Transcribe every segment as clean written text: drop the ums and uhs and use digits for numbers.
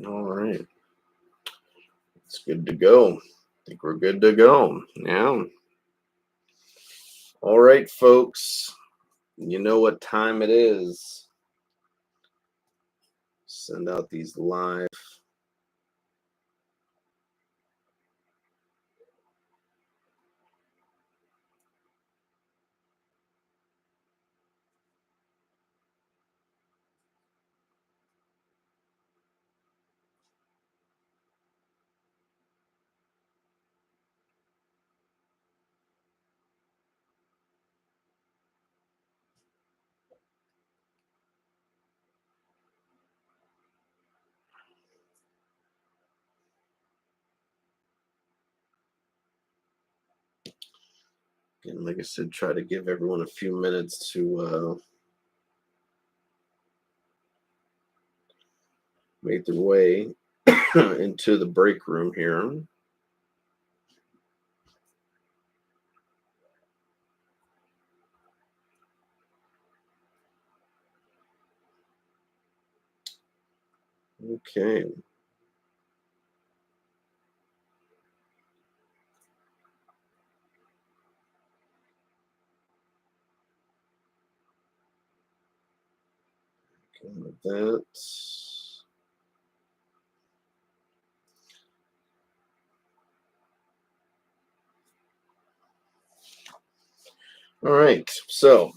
All right. It's good to go. I think we're good to go. Yeah. All right, folks. You know what time it is. Send out these live. Again, like I said, try to give everyone a few minutes to make their way into the break room here. Okay. With that. All right. So,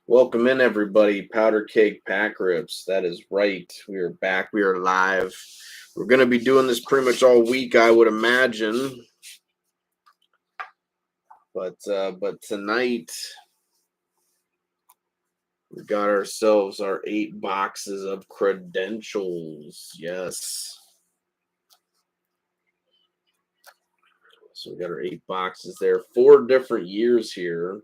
welcome in, everybody. Powder Cake Pack Rips. That is right. We are back. We are live. We're going to be doing this pretty much all week, I would imagine. But tonight we got ourselves our 8 boxes of credentials. Yes. So we got our 8 boxes there. 4 different years here.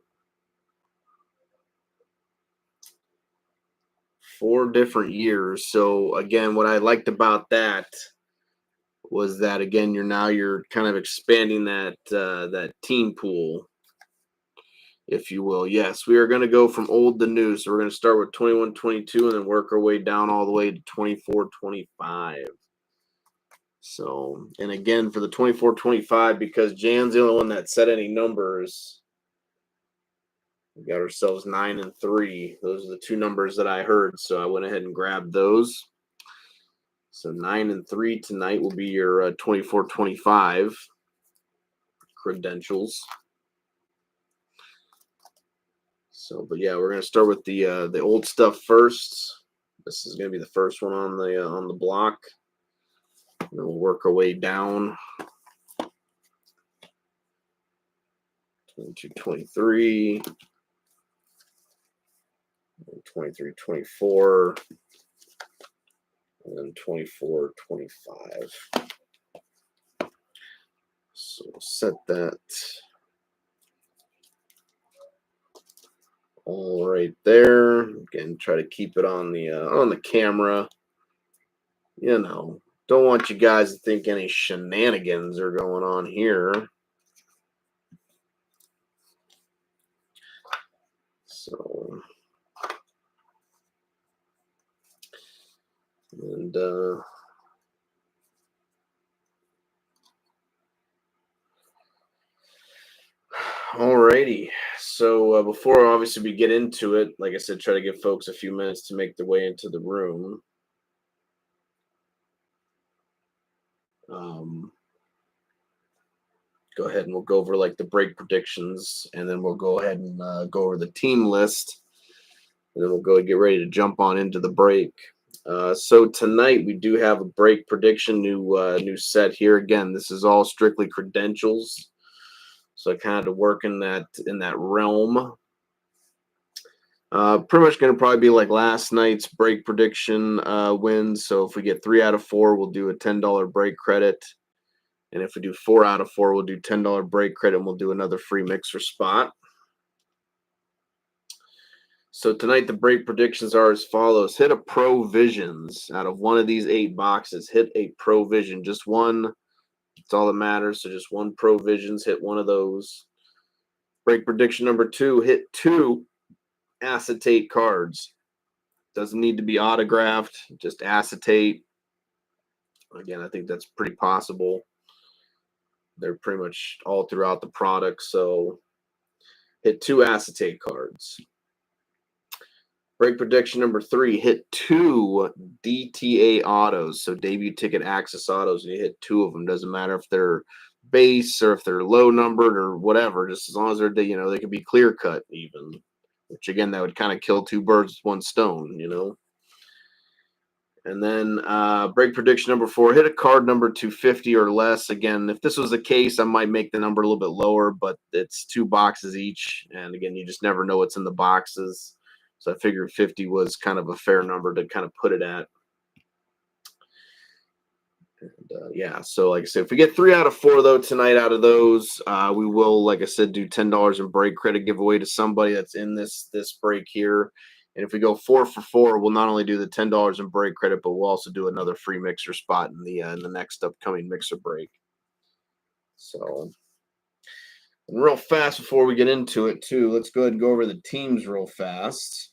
4 different years. So again, what I liked about that was that again you're kind of expanding that team pool, if you will. Yes, we are going to go from old to new. So we're going to start with 21-22 and then work our way down all the way to 24-25. So, and again for the 24-25, because Jan's the only one that set any numbers, we got ourselves 9 and 3. Those are the 2 numbers that I heard, so I went ahead and grabbed those. So 9 and 3 tonight will be your 24-25 credentials. So, but yeah, we're gonna start with the old stuff first. This is gonna be the first one on the block. And then we'll work our way down. 22-23, 23-24, and then 24-25. So we'll set that all right there. Again, try to keep it on the camera. You know, don't want you guys to think any shenanigans are going on here. So, and alrighty. So before obviously we get into it, like I said, try to give folks a few minutes to make their way into the room. Go ahead and we'll go over like the break predictions, and then we'll go ahead and go over the team list, and then we'll go and get ready to jump on into the break. So tonight we do have a break prediction, new set here. Again, this is all strictly credentials, so I kind of work in that realm. Pretty much going to probably be like last night's break prediction wins. So if we get 3 out of 4, we'll do a $10 break credit. And if we do 4 out of 4, we'll do $10 break credit, and we'll do another free mixer spot. So tonight the break predictions are as follows. Hit a Provisions out of one of these 8 boxes. Hit a Provision, just one. That's all that matters. So just one Provisions, hit one of those. Break prediction number 2, hit 2 acetate cards. Doesn't need to be autographed, just acetate. Again, I think that's pretty possible. They're pretty much all throughout the product. So hit 2 acetate cards. Break prediction number 3, hit 2 DTA autos. So debut ticket access autos. You hit 2 of them. Doesn't matter if they're base or if they're low numbered or whatever. Just as long as they're, they can be clear cut even. Which again, that would kind of kill 2 birds with 1 stone. And then break prediction number 4, hit a card number 250 or less. Again, if this was the case, I might make the number a little bit lower, but it's 2 boxes each. And again, you just never know what's in the boxes. So I figured 50 was kind of a fair number to kind of put it at. And, yeah, so like I said, if we get 3 out of 4, though, tonight out of those, we will, like I said, do $10 in break credit giveaway to somebody that's in this break here. And if we go 4 for 4, we'll not only do the $10 in break credit, but we'll also do another free mixer spot in the next upcoming mixer break. So, and real fast before we get into it, too, let's go ahead and go over the teams real fast.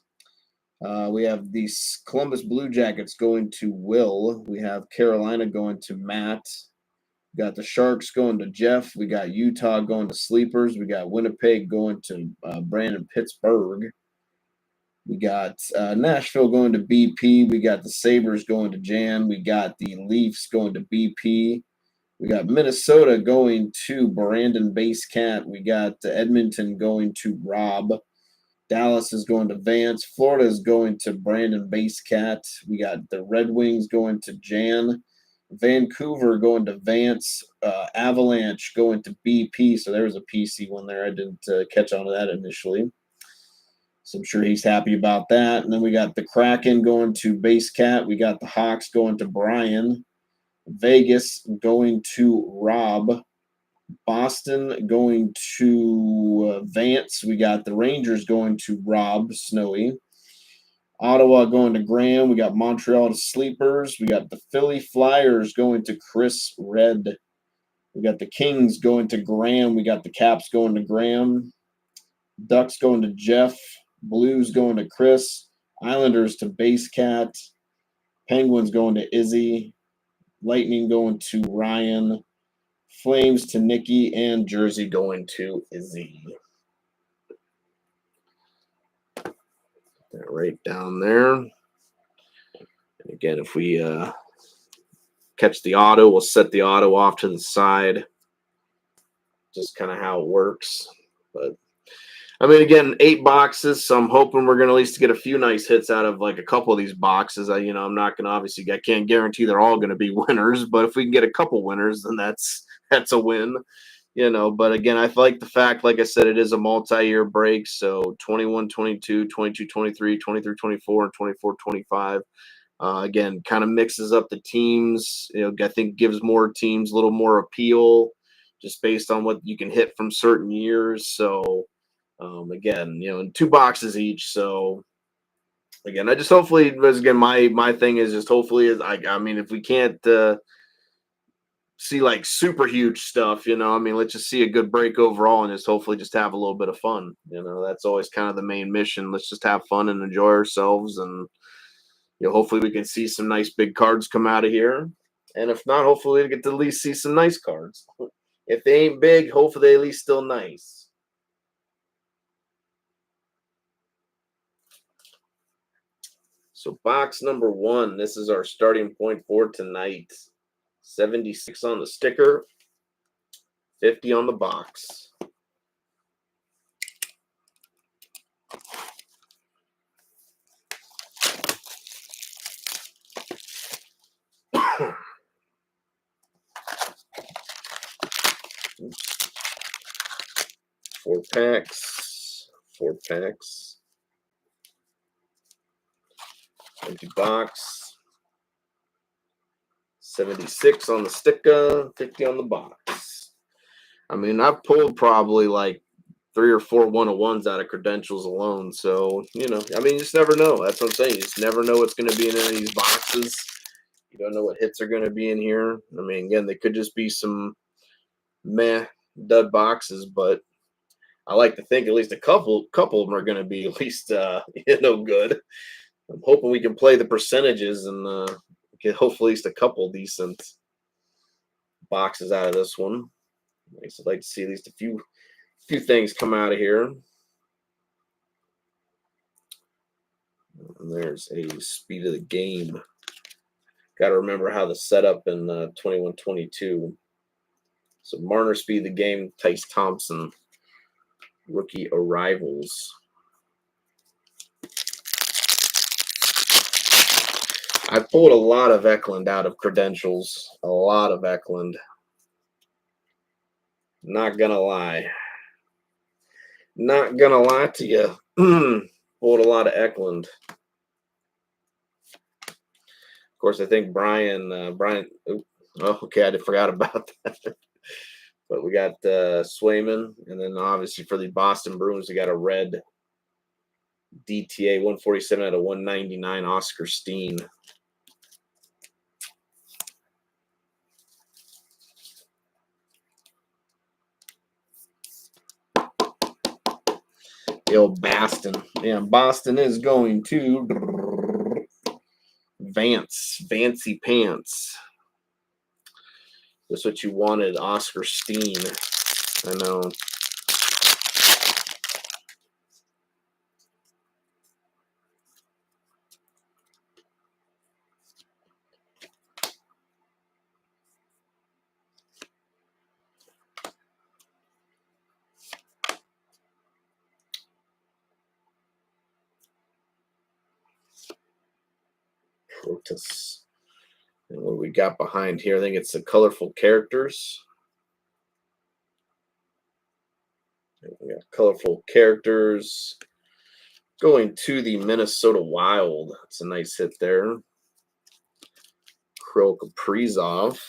We have the Columbus Blue Jackets going to Will. We have Carolina going to Matt. We got the Sharks going to Jeff. We got Utah going to Sleepers. We got Winnipeg going to Brandon Pittsburgh. We got Nashville going to BP. We got the Sabres going to Jan. We got the Leafs going to BP. We got Minnesota going to Brandon Basecat. We got Edmonton going to Rob. Dallas is going to Vance. Florida is going to Brandon Basecat. We got the Red Wings going to Jan. Vancouver going to Vance. Avalanche going to BP. So there was a PC one there. I didn't catch on to that initially. So I'm sure he's happy about that. And then we got the Kraken going to Basecat. We got the Hawks going to Brian. Vegas going to Rob. Boston going to Vance. We got the Rangers going to Rob Snowy. Ottawa going to Graham. We got Montreal to Sleepers. We got the Philly Flyers going to Chris Red. We got the Kings going to Graham. We got the Caps going to Graham. Ducks going to Jeff. Blues going to Chris. Islanders to Basecat. Penguins going to Izzy. Lightning going to Ryan. Flames to Nikki, and Jersey going to Izzy. Right down there. And again, if we catch the auto, we'll set the auto off to the side. Just kind of how it works. But I mean, again, 8 boxes, so I'm hoping we're going to at least get a few nice hits out of like a couple of these boxes. I'm not going to obviously, I can't guarantee they're all going to be winners, but if we can get a couple winners, then that's a win, But again, I like the fact, like I said, it is a multi-year break. So 21-22, 22-23, 23-24, and 24-25. Again, kind of mixes up the teams. I think gives more teams a little more appeal just based on what you can hit from certain years. So again, in 2 boxes each. So again, I just hopefully, again, my thing is just hopefully is I mean, if we can't see like super huge stuff, let's just see a good break overall and just hopefully just have a little bit of fun. That's always kind of the main mission. Let's just have fun and enjoy ourselves, and hopefully we can see some nice big cards come out of here. And if not, hopefully we get to at least see some nice cards. If they ain't big, hopefully they at least still nice. So box number 1, this is our starting point for tonight. 76 on the sticker, 50 on the box. Four packs. Empty box. 76 on the sticker, 50 on the box. I mean, I've pulled probably like 3 or 4 1-of-1s out of credentials alone. So, you just never know. That's what I'm saying. You just never know what's going to be in any of these boxes. You don't know what hits are going to be in here. I mean, again, they could just be some meh dud boxes, but I like to think at least a couple of them are going to be at least, good. I'm hoping we can play the percentages and get hopefully at least a couple decent boxes out of this one. Nice. I'd like to see at least a few things come out of here. And there's a Speed of the Game. Got to remember how the setup in 21-22. So Marner, Speed of the Game, Tice Thompson, rookie arrivals. I pulled a lot of Eklund out of credentials. A lot of Eklund. Not gonna lie. Not gonna lie to you. Pulled a lot of Eklund. Of course, I think Brian. Oh, okay, I forgot about that. But we got Swayman, and then obviously for the Boston Bruins, we got a red DTA 147 out of 199, Oscar Steen. The old Boston. Yeah, Boston is going to Fancy Pants. That's what you wanted, Oscar Steen. I know. Protus. And what we got behind here, I think it's the colorful characters. We got colorful characters going to the Minnesota Wild. That's a nice hit there. Kirill Kaprizov.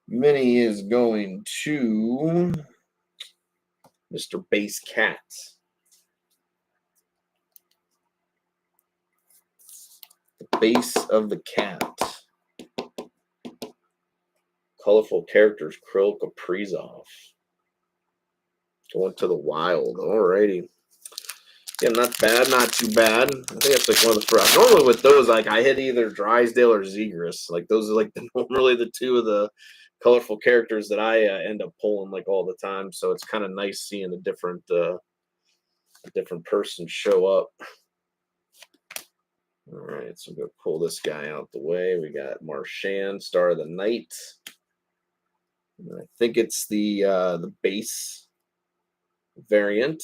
Mini is going to Mr. Base Cat. The base of the cat. Colorful characters, Kirill Kaprizov. Going to the Wild. Alrighty. Yeah, not bad, not too bad. I think that's like one of the first. Normally with those, like I hit either Drysdale or Zegras. Like those are like normally the two of the colorful characters that I end up pulling like all the time. So it's kind of nice seeing a different person show up. All right, so I'm gonna pull this guy out the way. We got Marchand, Star of the Night. And I think it's the base variant.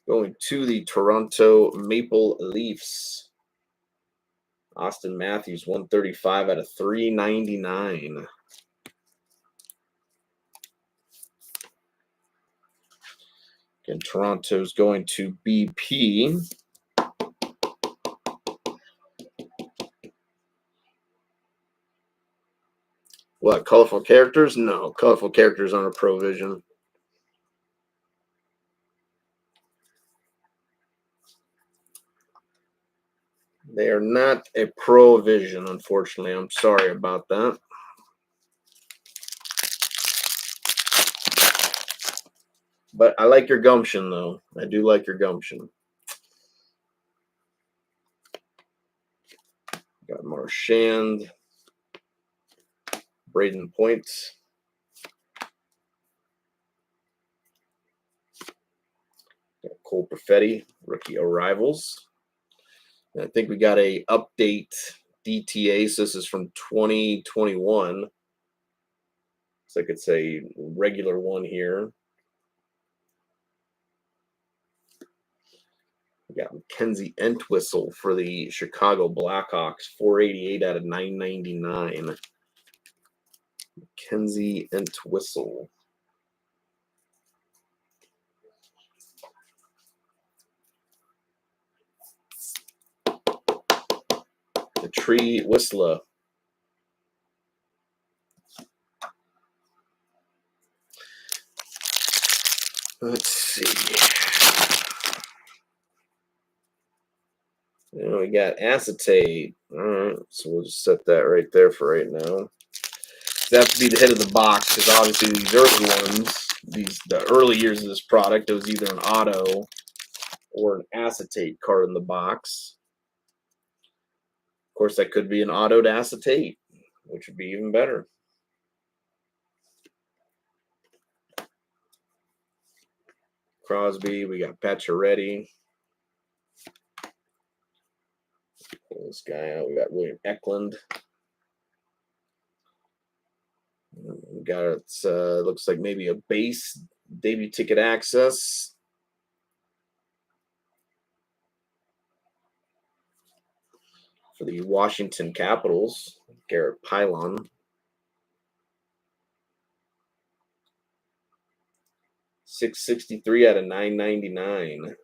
Going to the Toronto Maple Leafs. Austin Matthews, 135 out of 399. Again, Toronto's going to BP. What, colorful characters? No, colorful characters aren't a Provision. They are not a Provision, unfortunately. I'm sorry about that. But I like your gumption, though. I do like your gumption. Got Marchand. Braden Point. Got Cole Perfetti, rookie arrivals. And I think we got a update DTA. So this is from 2021. Looks like it's a regular one here. We got Mackenzie Entwistle for the Chicago Blackhawks, 488 out of 999. Mackenzie Entwistle. The Tree Whistler. Let's see. We got acetate. All right, so we'll just set that right there for right now. That have to be the head of the box because obviously these early ones, the early years of this product, it was either an auto or an acetate card in the box. course, that could be an autoed acetate, which would be even better. Crosby, we got Pacioretty. Pull this guy out. We got William Eklund. We got it's looks like maybe a base debut ticket access. For the Washington Capitals, Garrett Pylon. $663 out of $999.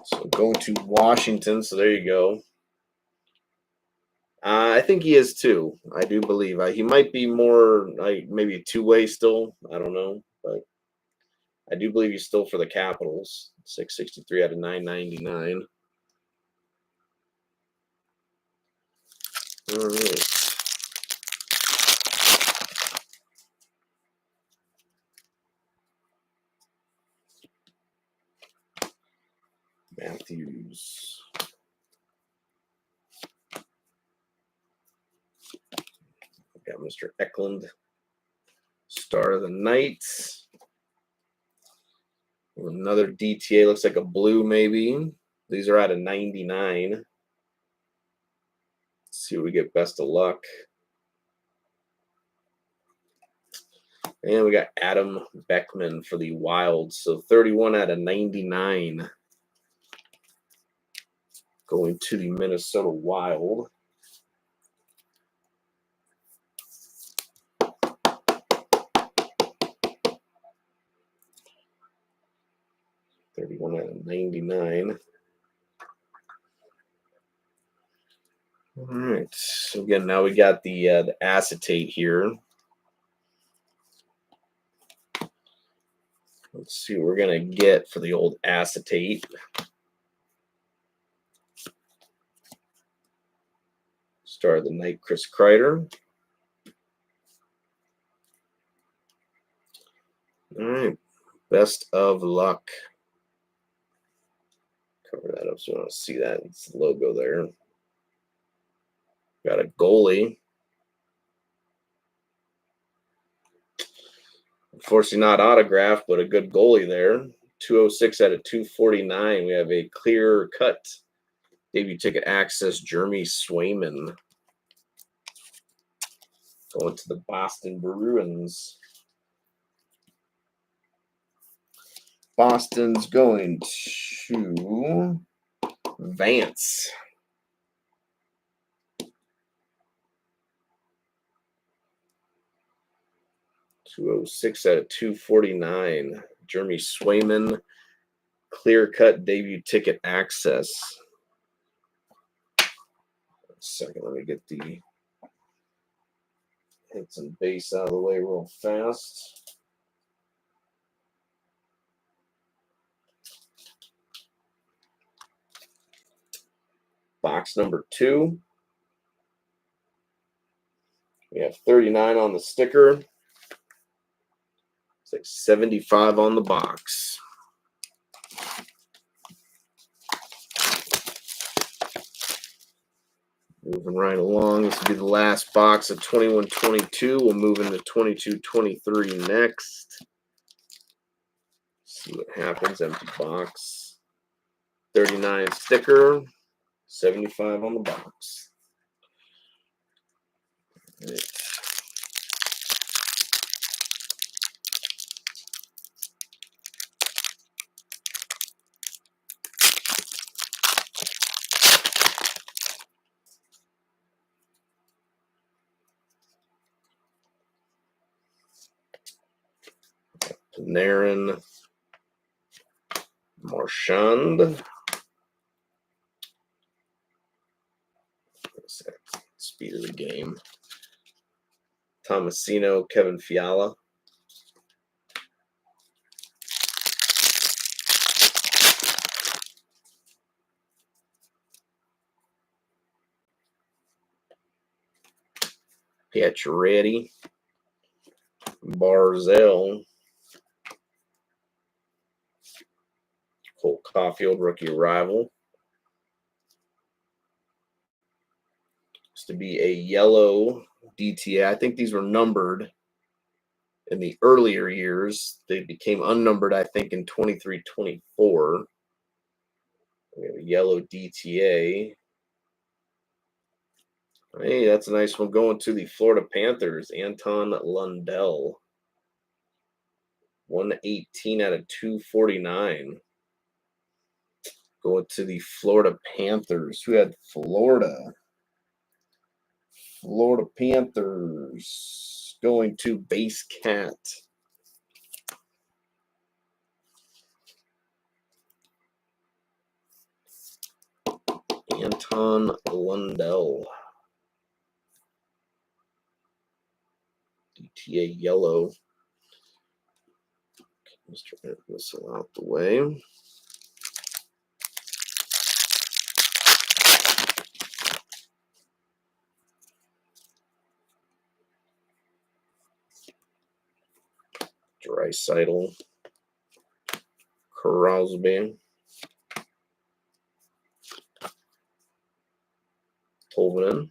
So going to Washington. So there you go. I think he is too. I do believe he might be more like maybe two-way still. I don't know, but I do believe he's still for the Capitals. 663 out of 999. All right. Matthews. Got Mr. Eklund. Star of the night. Another DTA. Looks like a blue maybe. These are out of 99. Let's see what we get. Best of luck. And we got Adam Beckman for the Wild. So 31 out of 99. Going to the Minnesota Wild. $31 out of 99. All right. So again, now we got the acetate here. Let's see what we're gonna get for the old acetate. Star of the night, Chris Kreider. All right. Best of luck. Cover that up so I don't see that. It's the logo there. Got a goalie. Unfortunately, not autographed, but a good goalie there. 206 out of 249. We have a clear cut debut ticket access, Jeremy Swayman. Going to the Boston Bruins. Boston's going to Vance. $206 out of 249. Jeremy Swayman, clear cut debut ticket access. Second, let me get the hits and base out of the way real fast. Box number 2. We have 39 on the sticker. It's like 75 on the box. Moving right along. This will be the last box of 21-22. We'll move into 22-23 next. See what happens. Empty box. 39 sticker. 75 on the box. Right. Panarin. Marchand. Speed of the game. Tomasino, Kevin Fiala. Pacioretty, Barzell, Cole Caulfield, rookie arrival. Used to be a yellow DTA. I think these were numbered in the earlier years. They became unnumbered, I think, in 23-24. We have a yellow DTA. Hey, that's a nice one going to the Florida Panthers. Anton Lundell. 118 out of 249. Going to the Florida Panthers. Who had Florida? Florida Panthers. Going to Base Cat. Anton Lundell. DTA yellow. Let's try to get this out the way. Draisaitl, Crosby, Tolvanen,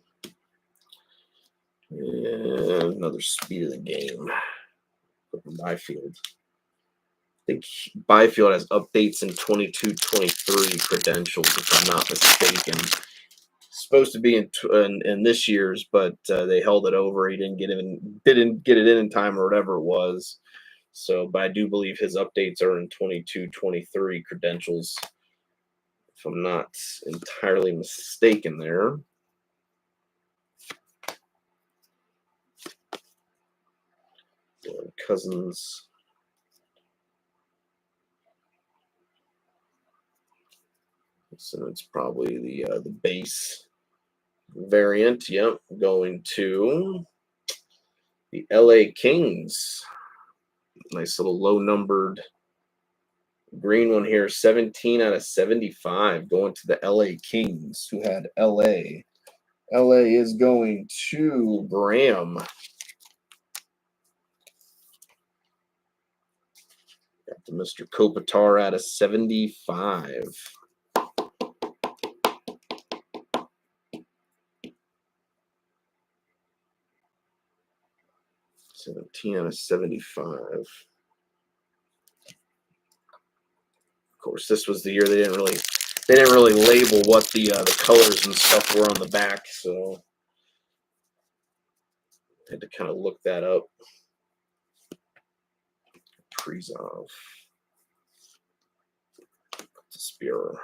and another speed of the game. Byfield. I think Byfield has updates in 22-23 credentials, if I'm not mistaken. Supposed to be in this year's, but they held it over. He didn't get it in time or whatever it was. So, but I do believe his updates are in 22-23 credentials, if I'm not entirely mistaken there. Cousins. So it's probably the base variant. Yep, going to the LA Kings. Nice little low numbered green one here. 17 out of 75 going to the LA Kings, who had LA. LA is going to Graham. Got the Mr. Kopitar out of 75. $17 out of 75. Of course, this was the year they didn't really label what the colors and stuff were on the back, so I had to kind of look that up. Prizov, Spear,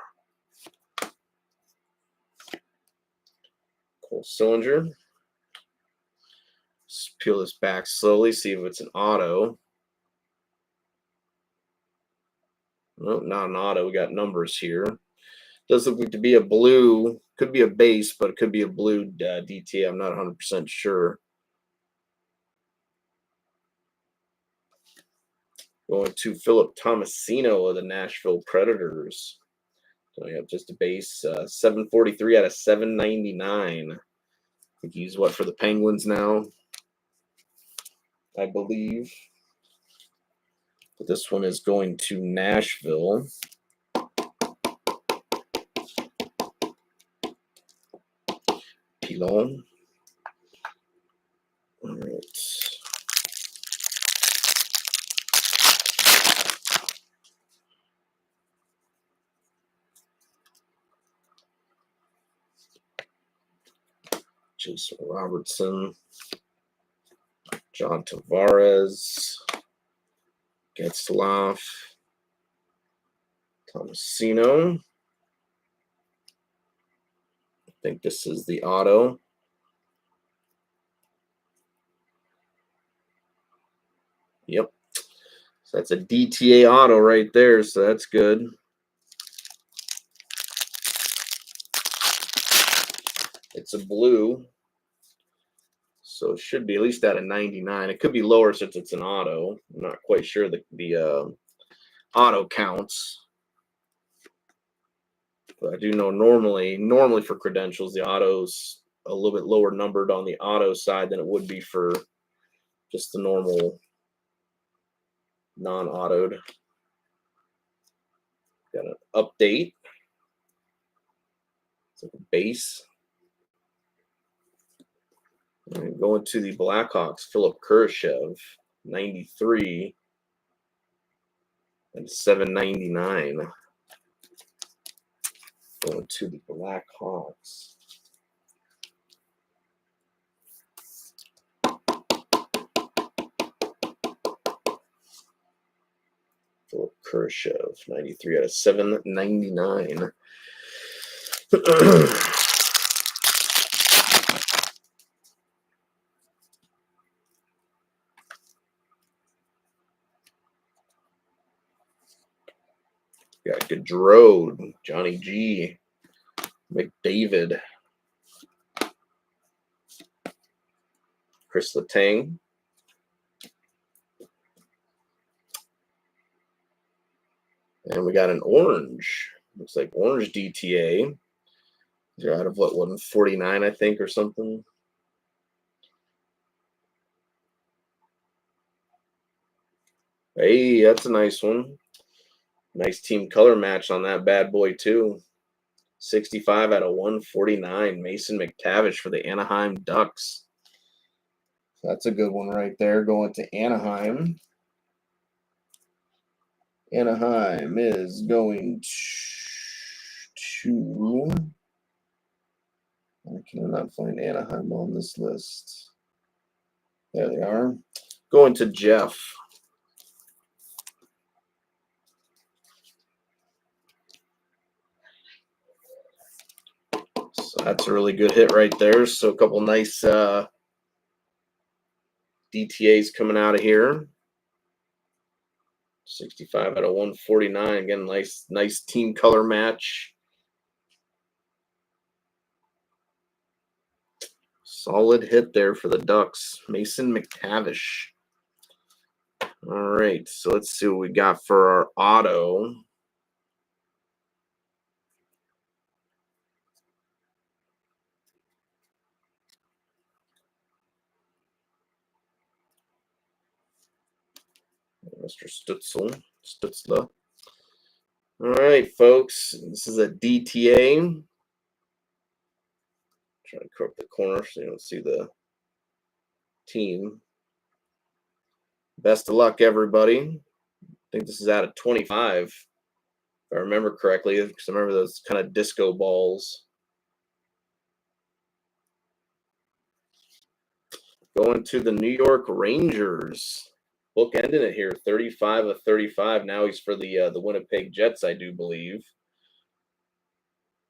Cole Sillinger. Let's peel this back slowly, see if it's an auto. Nope, not an auto. We got numbers here. Does look like to be a blue. Could be a base, but it could be a blue DTA. I'm not 100% sure. Going to Philip Tomasino of the Nashville Predators. So we have just a base, 743 out of 799. I think he's what for the Penguins now, I believe. But this one is going to Nashville. Pilon. All right. Jason Robertson. John Tavares. Getzlaf. Tomasino. I think this is the auto. Yep. So that's a DTA auto right there, so that's good. It's a blue, so it should be at least at a 99. It could be lower since it's an auto. I'm not quite sure the auto counts. But I do know normally for credentials, the autos a little bit lower numbered on the auto side than it would be for just the normal non-autoed. Got an update. It's like a base. And going to the Blackhawks, Philip Kurashev, 93 and 799. Going to the Blackhawks. Philip Kurashev, 93 out of 799. Got Gaudreau, Johnny G, McDavid, Chris Letang, and we got an orange. Looks like orange DTA. They're out of what, 149, I think, or something. Hey, that's a nice one. Nice team color match on that bad boy, too. 65 out of 149. Mason McTavish for the Anaheim Ducks. That's a good one right there, going to Anaheim. Anaheim is going to... I cannot find Anaheim on this list. There they are. Going to Jeff. So that's a really good hit right there. So a couple nice DTAs coming out of here. 65 out of 149. Again, nice team color match. Solid hit there for the Ducks. Mason McTavish. All right, so let's see what we got for our auto. Mr. Stutzla. All right, folks. This is a DTA. Try to correct the corner so you don't see the team. Best of luck, everybody. I think this is out of 25, if I remember correctly, because I remember those kind of disco balls. Going to the New York Rangers. Book ending it here, 35 of 35. Now he's for the Winnipeg Jets, I do believe.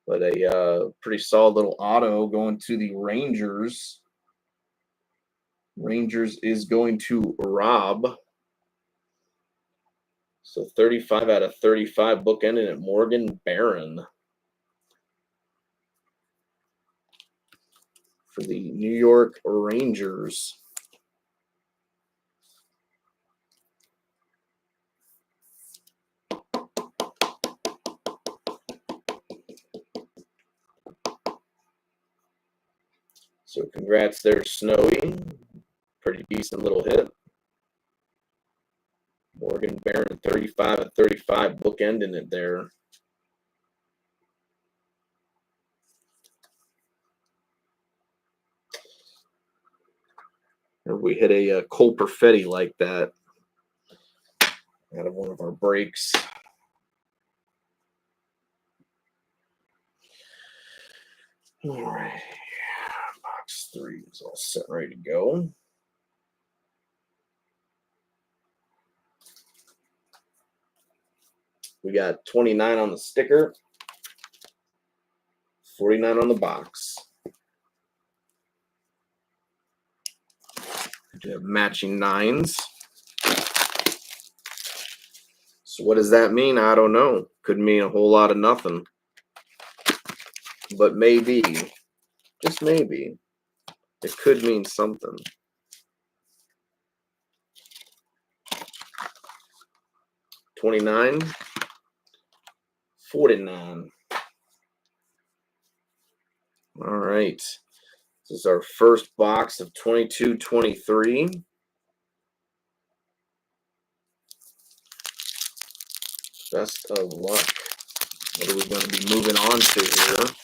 But a pretty solid little auto going to the Rangers. Rangers is going to Rob. So 35 out of 35, book ending at Morgan Barron for the New York Rangers. So congrats there, Snowy. Pretty decent little hit. Morgan Barron, 35 at 35, bookending it there. And we hit a Cole Perfetti like that out of one of our breaks. All right. Box 3 is all set, ready to go. We got 29 on the sticker, 49 on the box. We have matching 9s. So what does that mean? I don't know. Could mean a whole lot of nothing. But maybe, just maybe, it could mean something. $29, $49. All right. This is our first box of 22-23. Best of luck. What are we going to be moving on to here?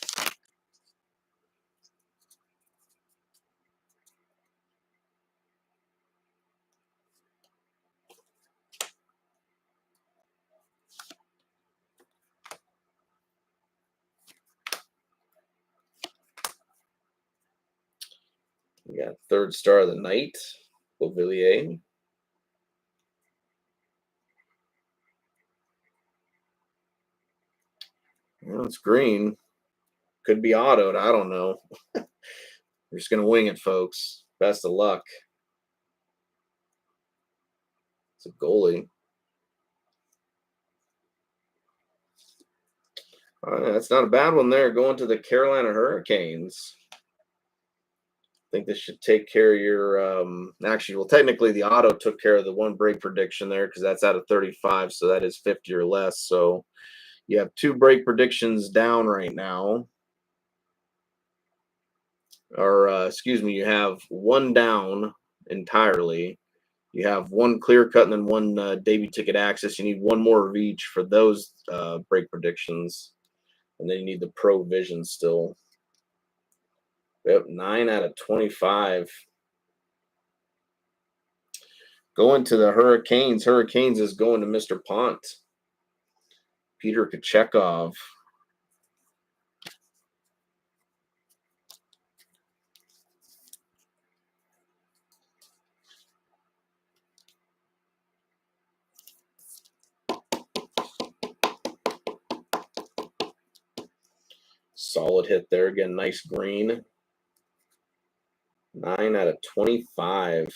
We got third star of the night, Beauvillier. Well, it's green. Could be autoed. I don't know. We're just going to wing it, folks. Best of luck. It's a goalie. That's not a bad one there. Going to the Carolina Hurricanes. I think this should take care of your actually, well, technically the auto took care of the one break prediction there because that's out of 35, so that is 50 or less. So you have 2 break predictions down right now. Or excuse me, you have 1 down entirely. You have 1 clear cut and then 1 debut ticket access. You need 1 more of each for those break predictions. And then you need the Pro Vision still. Yep, 9 out of 25. Going to the Hurricanes. Hurricanes is going to Mr. Pont. Peter Kochetkov. Solid hit there. Again, nice green. 9 out of 25.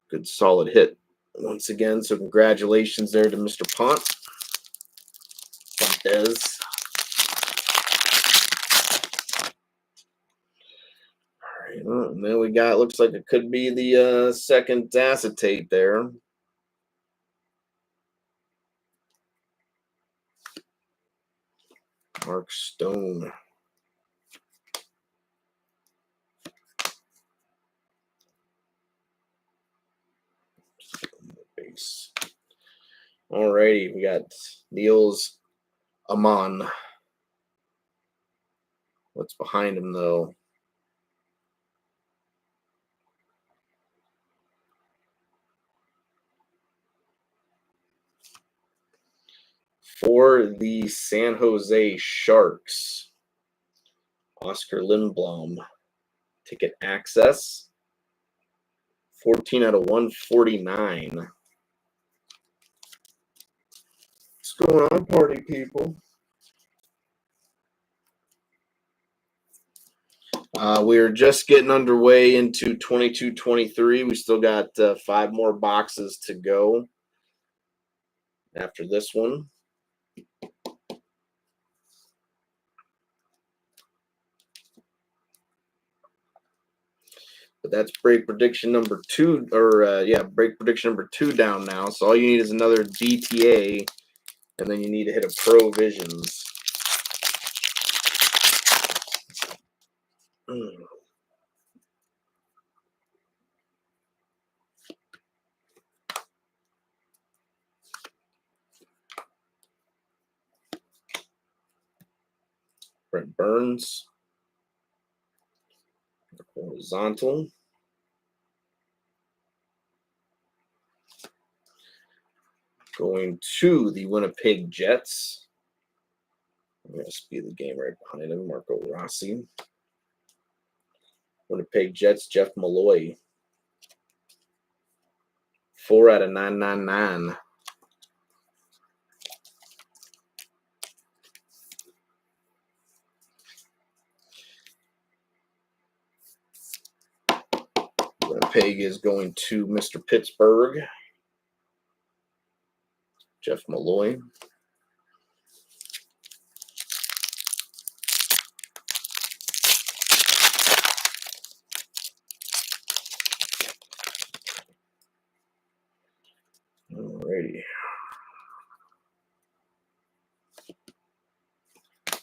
Good solid hit once again. So congratulations there to Mr. Pont. Pontes. All right, and then we got, looks like it could be the second acetate there. Mark Stone. Base. All righty, we got Niels Amon. What's behind him, though? For the San Jose Sharks, Oscar Lindblom. Ticket access. 14 out of 149. What's going on, party people? We're just getting underway into 22-23. We still got 5 more boxes to go after this one. But that's break prediction number 2, or break prediction number 2 down now. So all you need is another DTA, and then you need to hit a Pro Visions. Brent Burns. Horizontal. Going to the Winnipeg Jets. I'm going to speed the game right behind him. Marco Rossi. Winnipeg Jets, Jeff Malloy. 4 out of 999. Winnipeg is going to Mr. Pittsburgh. Jeff Malloy. Alrighty.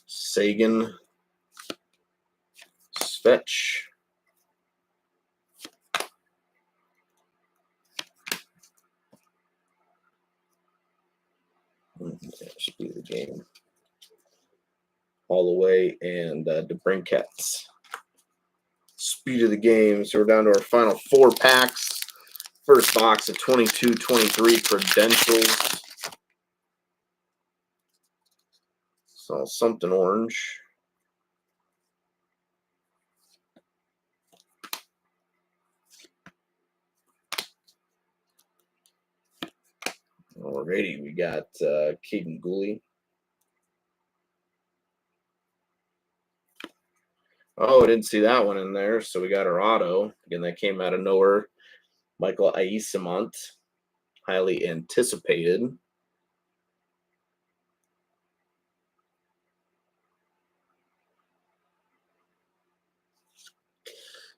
Sagan. Fetch. Speed of the game. Holloway and DeBrincats. Speed of the game. So we're down to our final 4 packs. First box of 22-23 credentials. So something orange. Alrighty, we got Caden Gooley. Oh, I didn't see that one in there. So we got our auto. Again, that came out of nowhere. Michael Aisemont. Highly anticipated.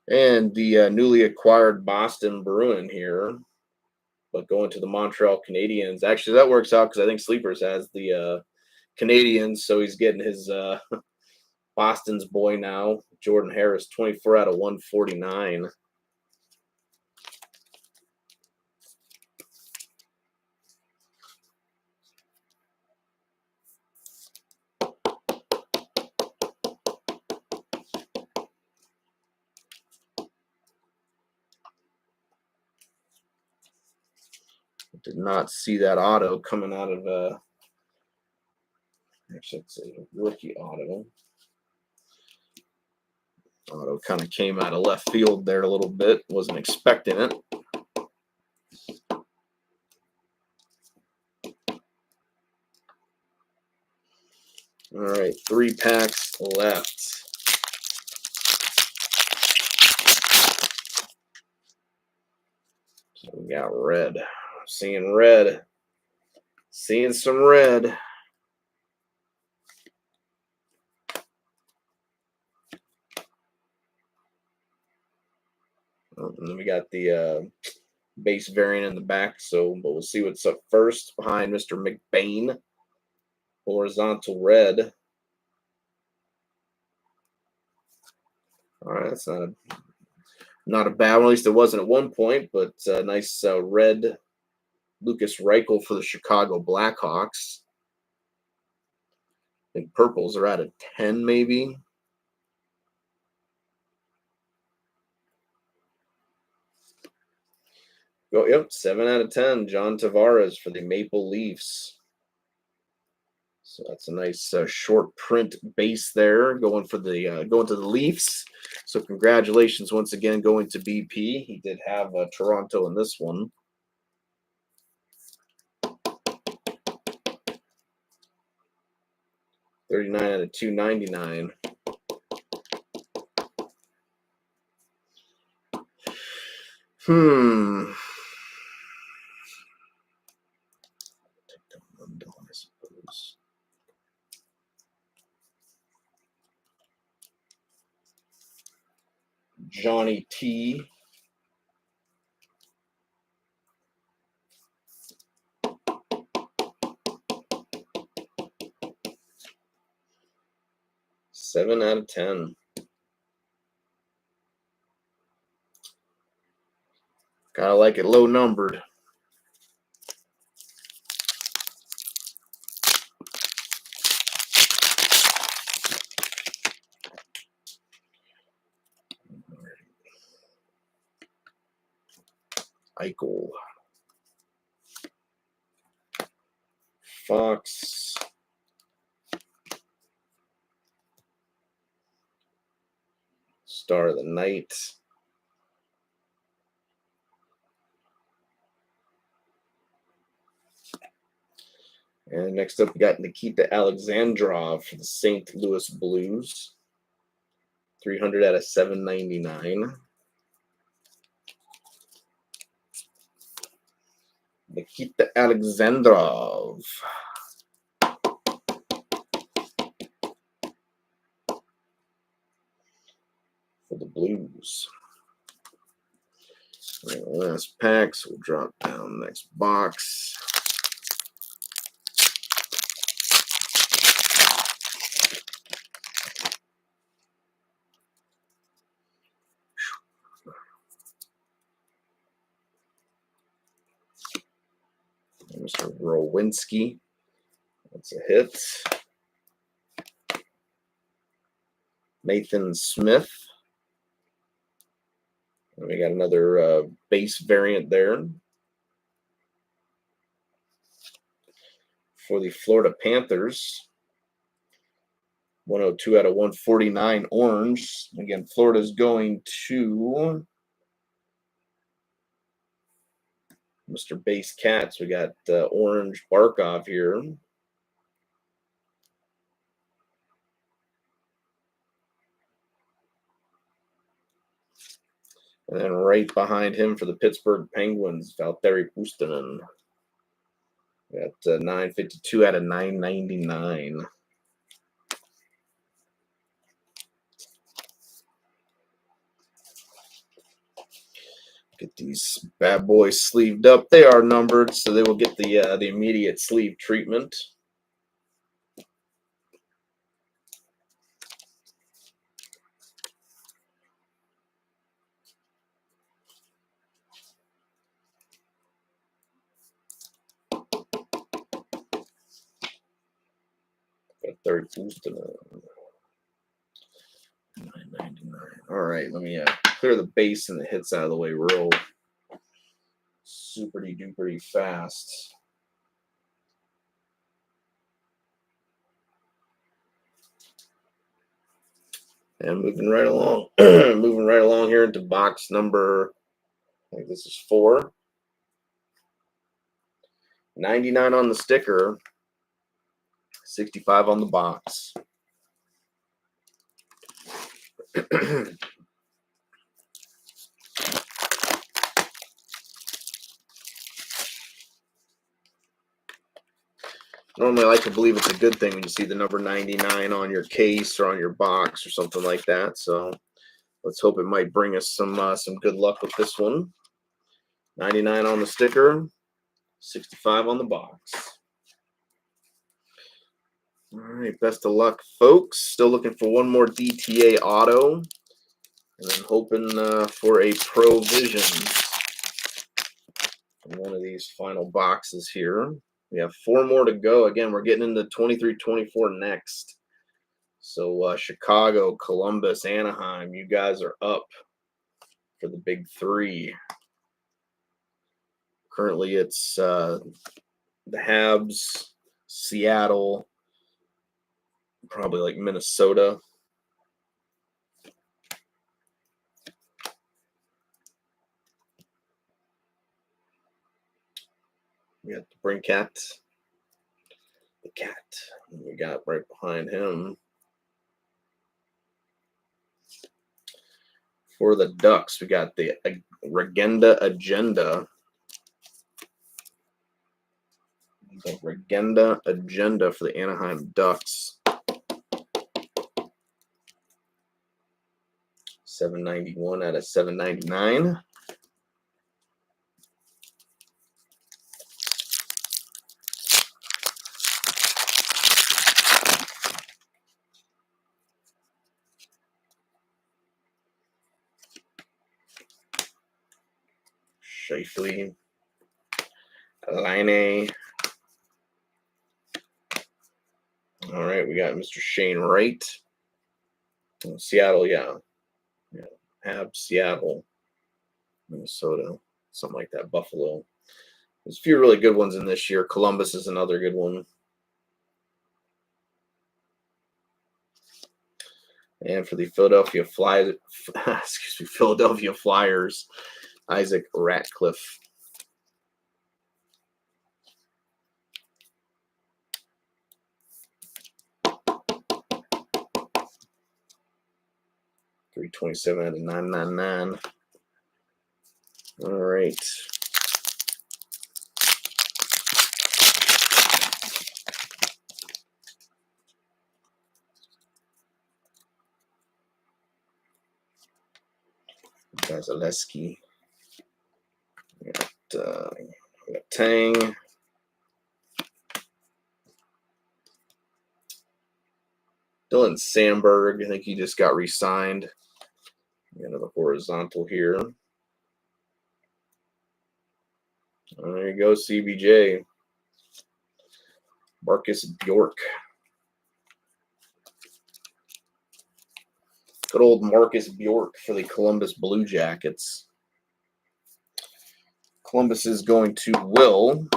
And the newly acquired Boston Bruin here. But going to the Montreal Canadiens. Actually, that works out because I think Sleepers has the Canadiens. So he's getting his Boston's boy now. Jordan Harris, 24 out of 149. Did not see that auto coming out of actually it's a rookie auto. Auto kind of came out of left field there a little bit. Wasn't expecting it. All right, 3 packs left. So we got red. Seeing red. Seeing some red. And then we got the base variant in the back. But we'll see what's up first behind Mr. McBain. Horizontal red. All right, that's not a bad one. At least it wasn't at one point, but nice red Lucas Reichel for the Chicago Blackhawks. I think purples are out of 10, maybe. Oh, yep, 7 out of 10. John Tavares for the Maple Leafs. So that's a nice short print base there, going to the Leafs. So congratulations once again going to BP. He did have Toronto in this one. $39 out of $299. I suppose. Johnny T. $7 out of 10. Gotta like it low numbered. Eichel. Fox. Star of the Night. And next up, we got Nikita Alexandrov for the St. Louis Blues. 300 out of 799. Nikita Alexandrov. For the Blues. Right, last pack, so we'll drop down next box. Mr. Rowinski. That's a hit. Nathan Smith. And we got another base variant there. For the Florida Panthers, 102 out of 149 orange. Again, Florida's going to Mr. Base Cats. We got orange Barkov here. And then right behind him for the Pittsburgh Penguins, Valtteri Puustinen. We got 952 out of 999. Get these bad boys sleeved up. They are numbered, so they will get the immediate sleeve treatment. Got 30 Puustinen. $9.99. All right, let me clear the base and the hits out of the way real super duper fast. And moving right along, moving right along here into box number, I think this is 4. 99 on the sticker, 65 on the box. Normally, I like to believe it's a good thing when you see the number 99 on your case or on your box or something like that. So let's hope it might bring us some good luck with this one. 99 on the sticker, 65 on the box. All right, best of luck, folks. Still looking for one more DTA auto, and then hoping for a Pro Vision in one of these final boxes here. We have 4 more to go. Again, we're getting into 23-24 next. So Chicago, Columbus, Anaheim, you guys are up for the big 3. Currently, it's the Habs, Seattle, probably like Minnesota. We got the Brinkat, the Cat. And we got right behind him for the Ducks. We got the Regenda Agenda. The Regenda Agenda for the Anaheim Ducks. 791 out of 799. Scheifele, Laine. All right, we got Mr. Shane Wright. Seattle, yeah. Habs, Seattle, Minnesota, something like that. Buffalo. There's a few really good ones in this year. Columbus is another good one. And for the Philadelphia Flyers, Philadelphia Flyers, Isaac Ratcliffe. $327 out of $999. All right. Vasilevsky. We got Tang. Dylan Sandberg. I think he just got re-signed. Another horizontal here. There you go, CBJ. Marcus Bjork. Good old Marcus Bjork for the Columbus Blue Jackets. Columbus is going to Will.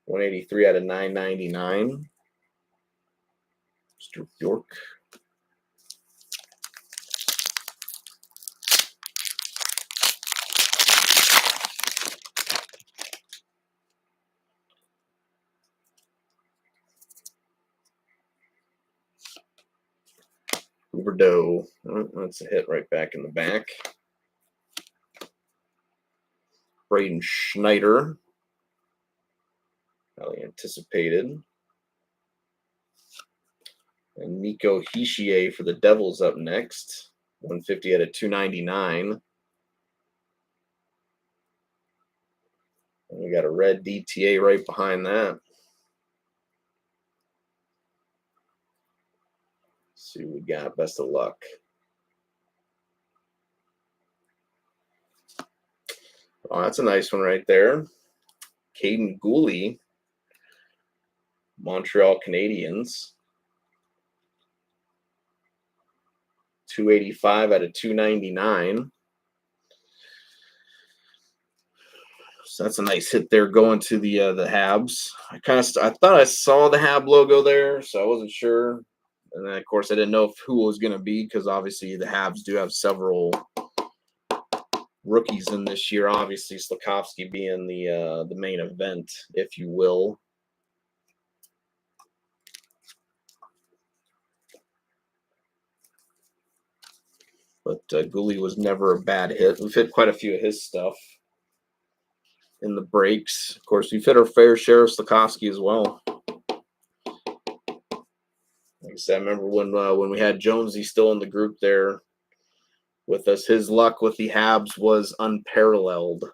183 out of 999. Mr. Bjork. Huberdeau. Oh, that's a hit right back in the back. Braden Schneider. Highly anticipated. And Nico Hischier for the Devils up next. 150 out of 299. And we got a red DTA right behind that. Let's see what we got. Best of luck. Oh, that's a nice one right there. Caden Gooley, Montreal Canadiens. 285 out of 299. So that's a nice hit there going to the Habs. I thought I saw the Hab logo there, so I wasn't sure. And then of course I didn't know who it was going to be because obviously the Habs do have several rookies in this year. Obviously Slafkovsky being the main event, if you will. But Gooley was never a bad hit. We've hit quite a few of his stuff in the breaks. Of course, we've hit our fair share of Slafkovsky as well. Like I said, I remember when we had Jonesy still in the group there with us. His luck with the Habs was unparalleled.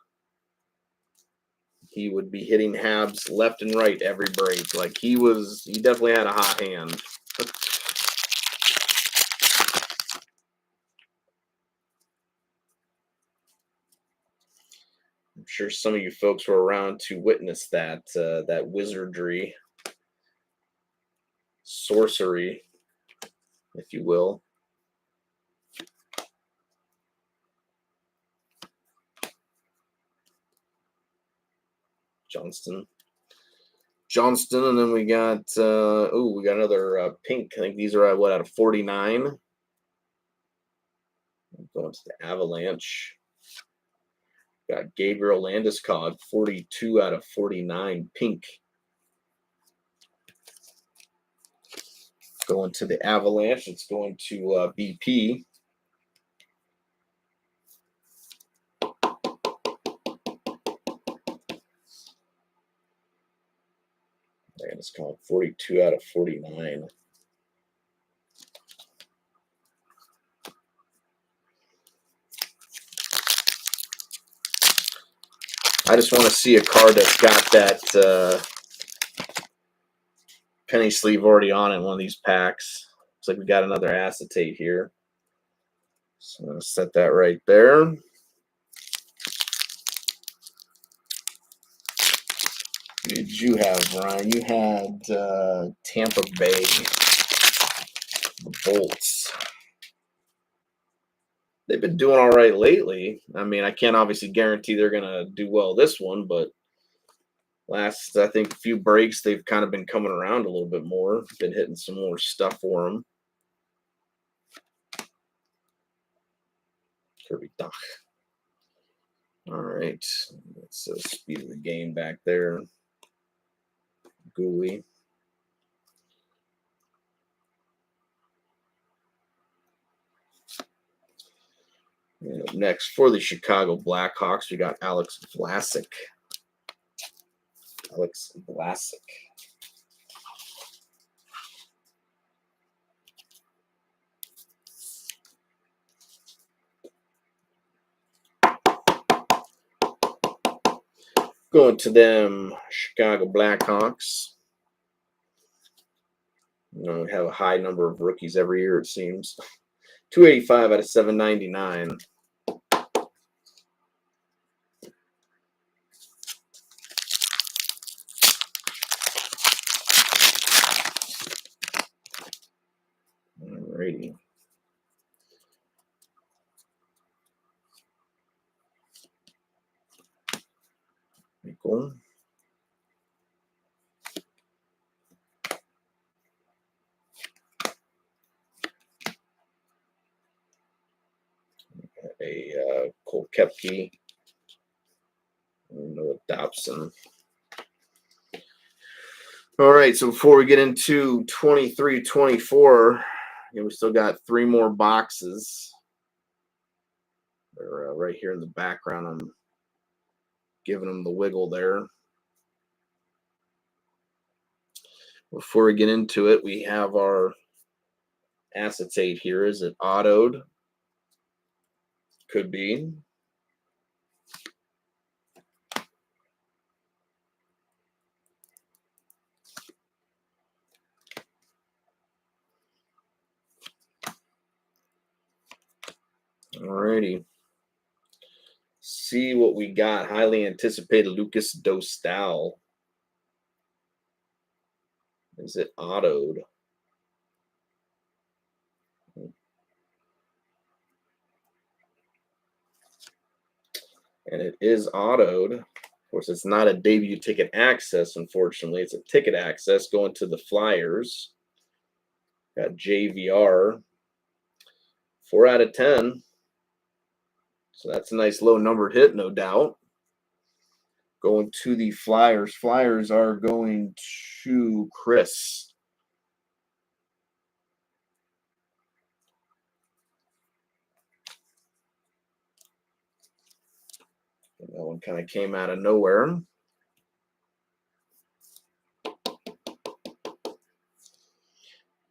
He would be hitting Habs left and right every break. Like he definitely had a hot hand. I'm sure some of you folks were around to witness that wizardry, sorcery, if you will. Johnston, and then we got we got another pink. I think these are out of 49. Going to the Avalanche. Got Gabriel Landeskog, 42 out of 49, pink. Going to the Avalanche, it's going to BP. Landeskog, 42 out of 49. I just want to see a card that's got that penny sleeve already on it in one of these packs. Looks like we got another acetate here. So I'm going to set that right there. Who did you have, Ryan? You had Tampa Bay, the Bolts. They've been doing all right lately. I mean, I can't obviously guarantee they're going to do well this one, but last, I think, few breaks, they've kind of been coming around a little bit more. Been hitting some more stuff for them. Kirby Dach. All right. That's speed of the game back there. Gooley. And up next, for the Chicago Blackhawks, we got Alex Vlasic. Going to them, Chicago Blackhawks. We have a high number of rookies every year, it seems. 285 out of 799. Alrighty. Cool. A Cole Koepke. Noah Dobson. All right, so before we get into 23-24, we still got 3 more boxes. They're right here in the background. I'm giving them the wiggle there. Before we get into it, we have our acetate here. Is it autoed? Could be. Alrighty. See what we got. Highly anticipated Lucas Dostal. Is it autoed? And it is autoed. Of course, it's not a debut ticket access, unfortunately. It's a ticket access going to the Flyers. Got JVR. 4 out of 10. So that's a nice low numbered hit, no doubt. Going to the Flyers. Flyers are going to Chris. And that one kind of came out of nowhere.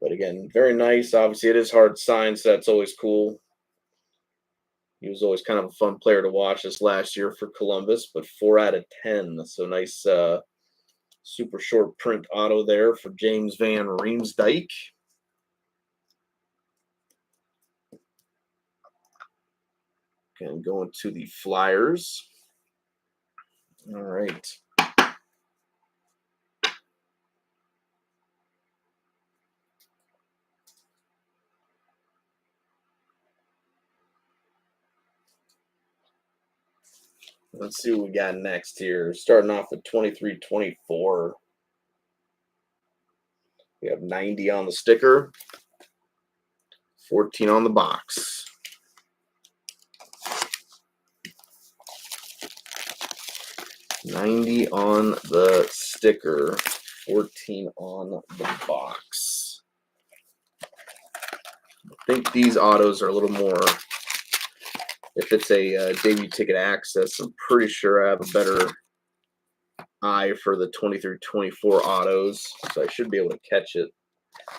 But again, very nice. Obviously, it is hard signed, so that's always cool. He was always kind of a fun player to watch this last year for Columbus, but 4 out of 10. So nice super short print auto there for James Van Riemsdyk. And going to the Flyers. All right. Let's see what we got next here. Starting off at 23-24. We have 90 on the sticker, 14 on the box. $90 on the sticker, 14 on the box. I think these autos are a little more, if it's a debut ticket access, I'm pretty sure I have a better eye for the 23-24 autos, so I should be able to catch it.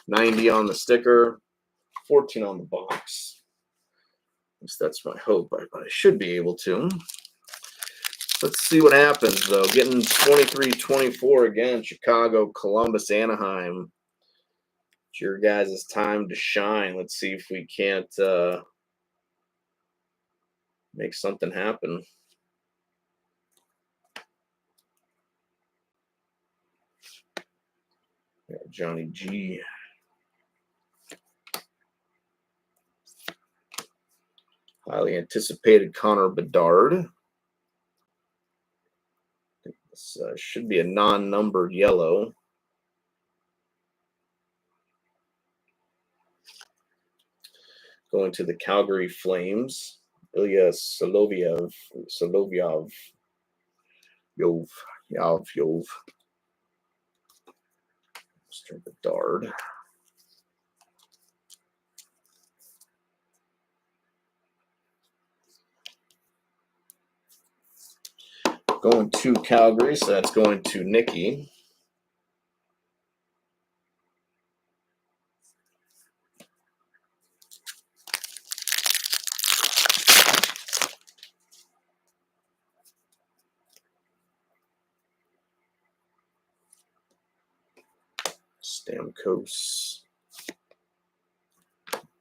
90 on the sticker, 14 on the box. At least that's my hope, but I should be able to. Let's see what happens, though. Getting 23-24 again, Chicago, Columbus, Anaheim. It's your guys' time to shine. Let's see if we can't make something happen. Yeah, Johnny G. Highly anticipated Connor Bedard. This should be a non-numbered yellow. Going to the Calgary Flames. Ilya Solovyov. Yov. Mr. Bedard. Going to Calgary, so that's going to Nikki. Stamkos.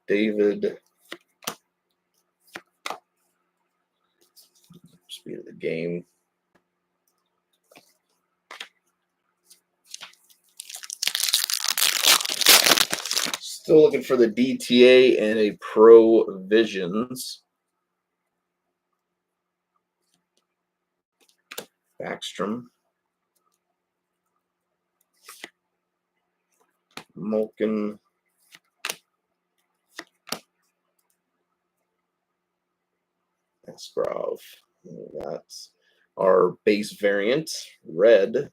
David. Speed of the game. Still looking for the DTA and a Pro Visions. Backstrom. Malkin. Askarov. That's our base variant, red.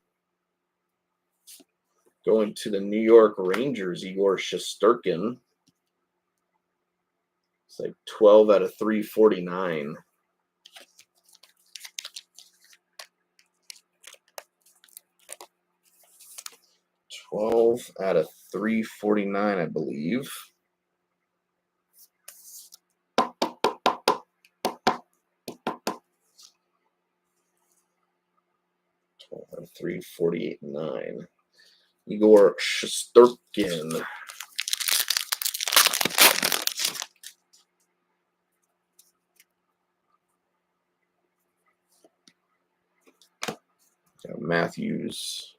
Going to the New York Rangers, Igor Shesterkin. It's like 12 out of 349. Out of 349, I believe. Out of 348.9. Igor Shesterkin. Got Matthews.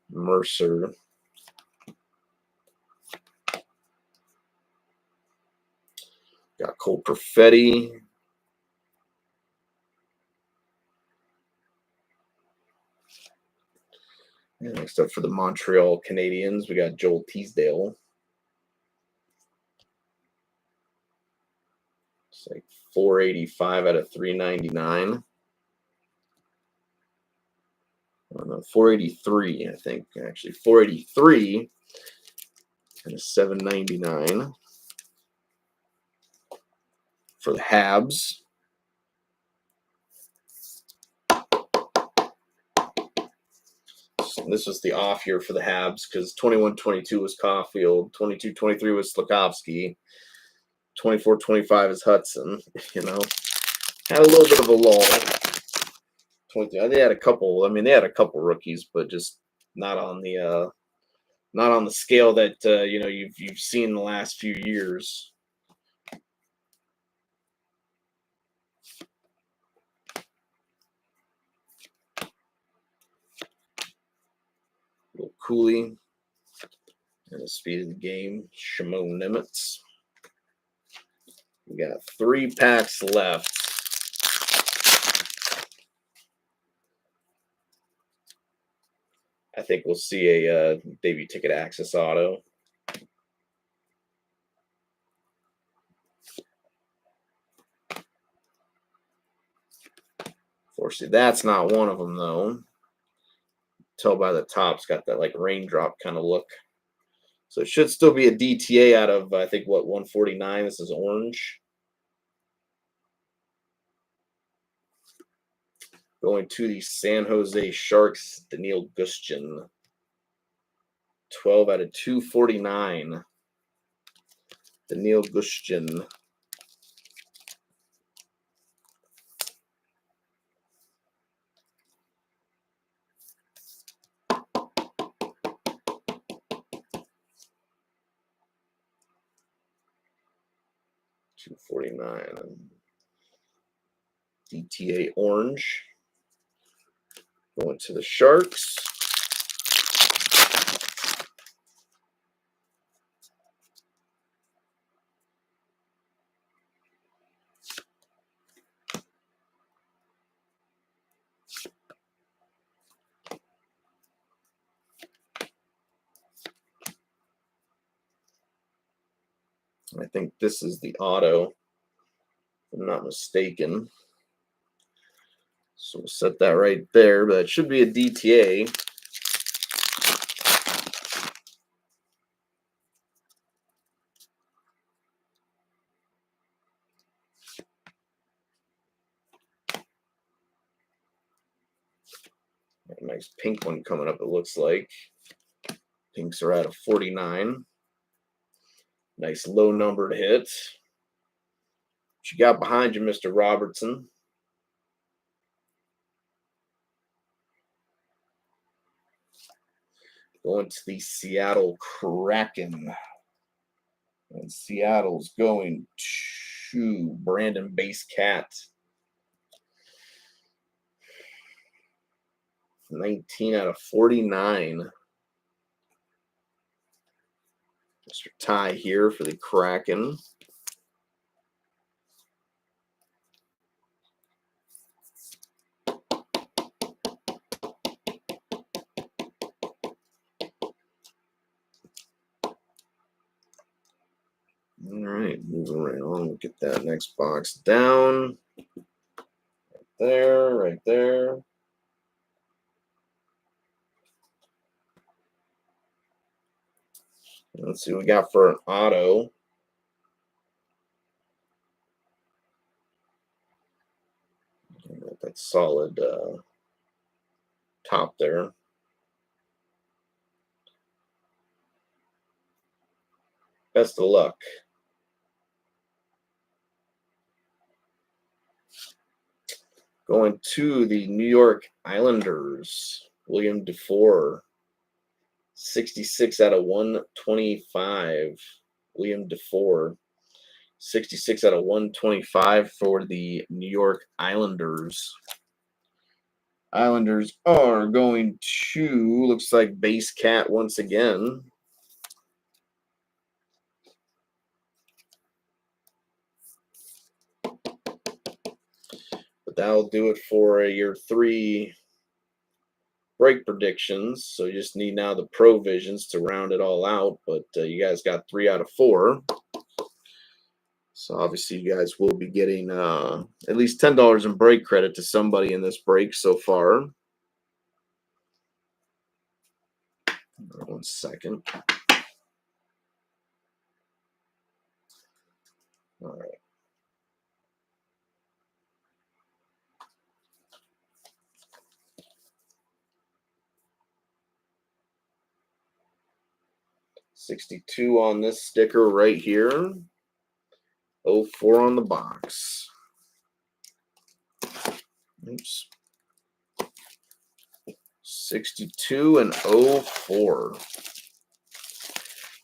Mercer. Got Cole Perfetti. And next up for the Montreal Canadiens, we got Joel Teasdale. It's like 485 out of 399. 483, I think, actually. 483 and a 799 for the Habs. This was the off year for the Habs because 21-22 was Caulfield, 22-23 was Slafkovsky, 24-25 is Hudson. You know, had a little bit of a lull. They had a couple. I mean, they had a couple rookies, but just not on the scale that you've seen the last few years. Little Cooley and the speed of the game. Shimon Nimitz. We got 3 packs left. I think we'll see a debut ticket access auto. Unfortunately, that's not one of them, though. Tell by the top, it's got that like raindrop kind of look. So it should still be a DTA out of, I think, what, 149? This is orange. Going to the San Jose Sharks, Daniil Gushchin. 12 out of 249. Daniil Gushchin. $249. DTA orange. Going to the Sharks. I think this is the auto, if I'm not mistaken. So we'll set that right there, but it should be a DTA. A nice pink one coming up, it looks like. Pinks are out of 49. Nice low numbered hit. What you got behind you, Mr. Robertson? Going to the Seattle Kraken. And Seattle's going to Brandon Base Cat. 19 out of 49. Mr. Ty here for the Kraken. All right, moving right on. We'll get that next box down. Right there, right there. Let's see what we got for an auto. That solid top there. Best of luck. Going to the New York Islanders, William Dufour. 66 out of 125. William Dufour. 66 out of 125 for the New York Islanders. Islanders are going to, looks like base cat once again. But that'll do it for your 3 break predictions. So you just need now the provisions to round it all out. But you guys got 3 out of 4. So obviously you guys will be getting at least $10 in break credit to somebody in this break so far. 1 second. All right. $62 on this sticker right here. 04 on the box. Oops. 62 and 04.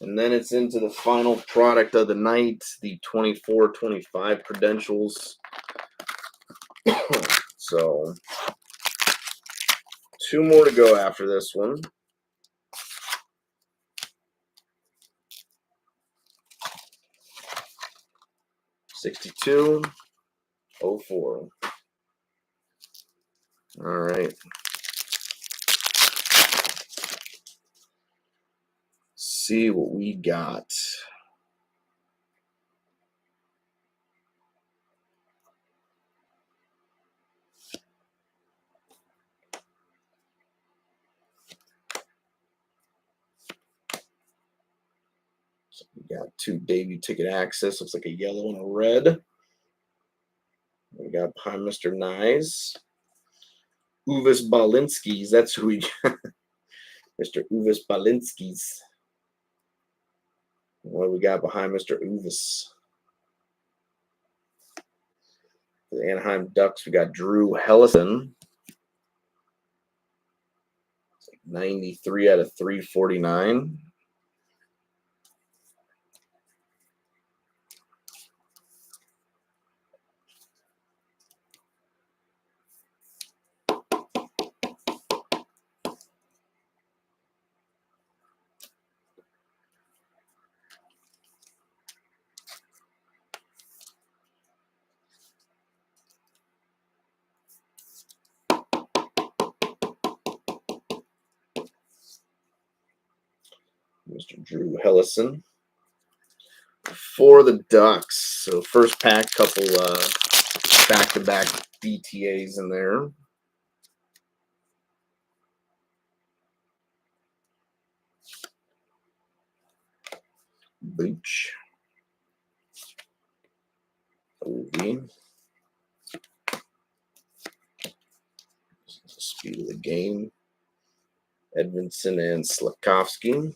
And then it's into the final product of the night, the 24-25 credentials. So 2 more to go after this one. $62, 04. All right. See what we got. So we got 2 debut ticket access. Looks like a yellow and a red. We got behind Mr. Nyes. Uvis Balinskis. That's who we got. Mr. Uvis Balinskis. What do we got behind Mr. Uvis? For the Anaheim Ducks, we got Drew Helleson. 93 out of 349. Mr. Drew Helleson for the Ducks. So first pack, couple back-to-back DTAs in there. Booch. Ovi. Speed of the game. Edmondson and Slafkovsky.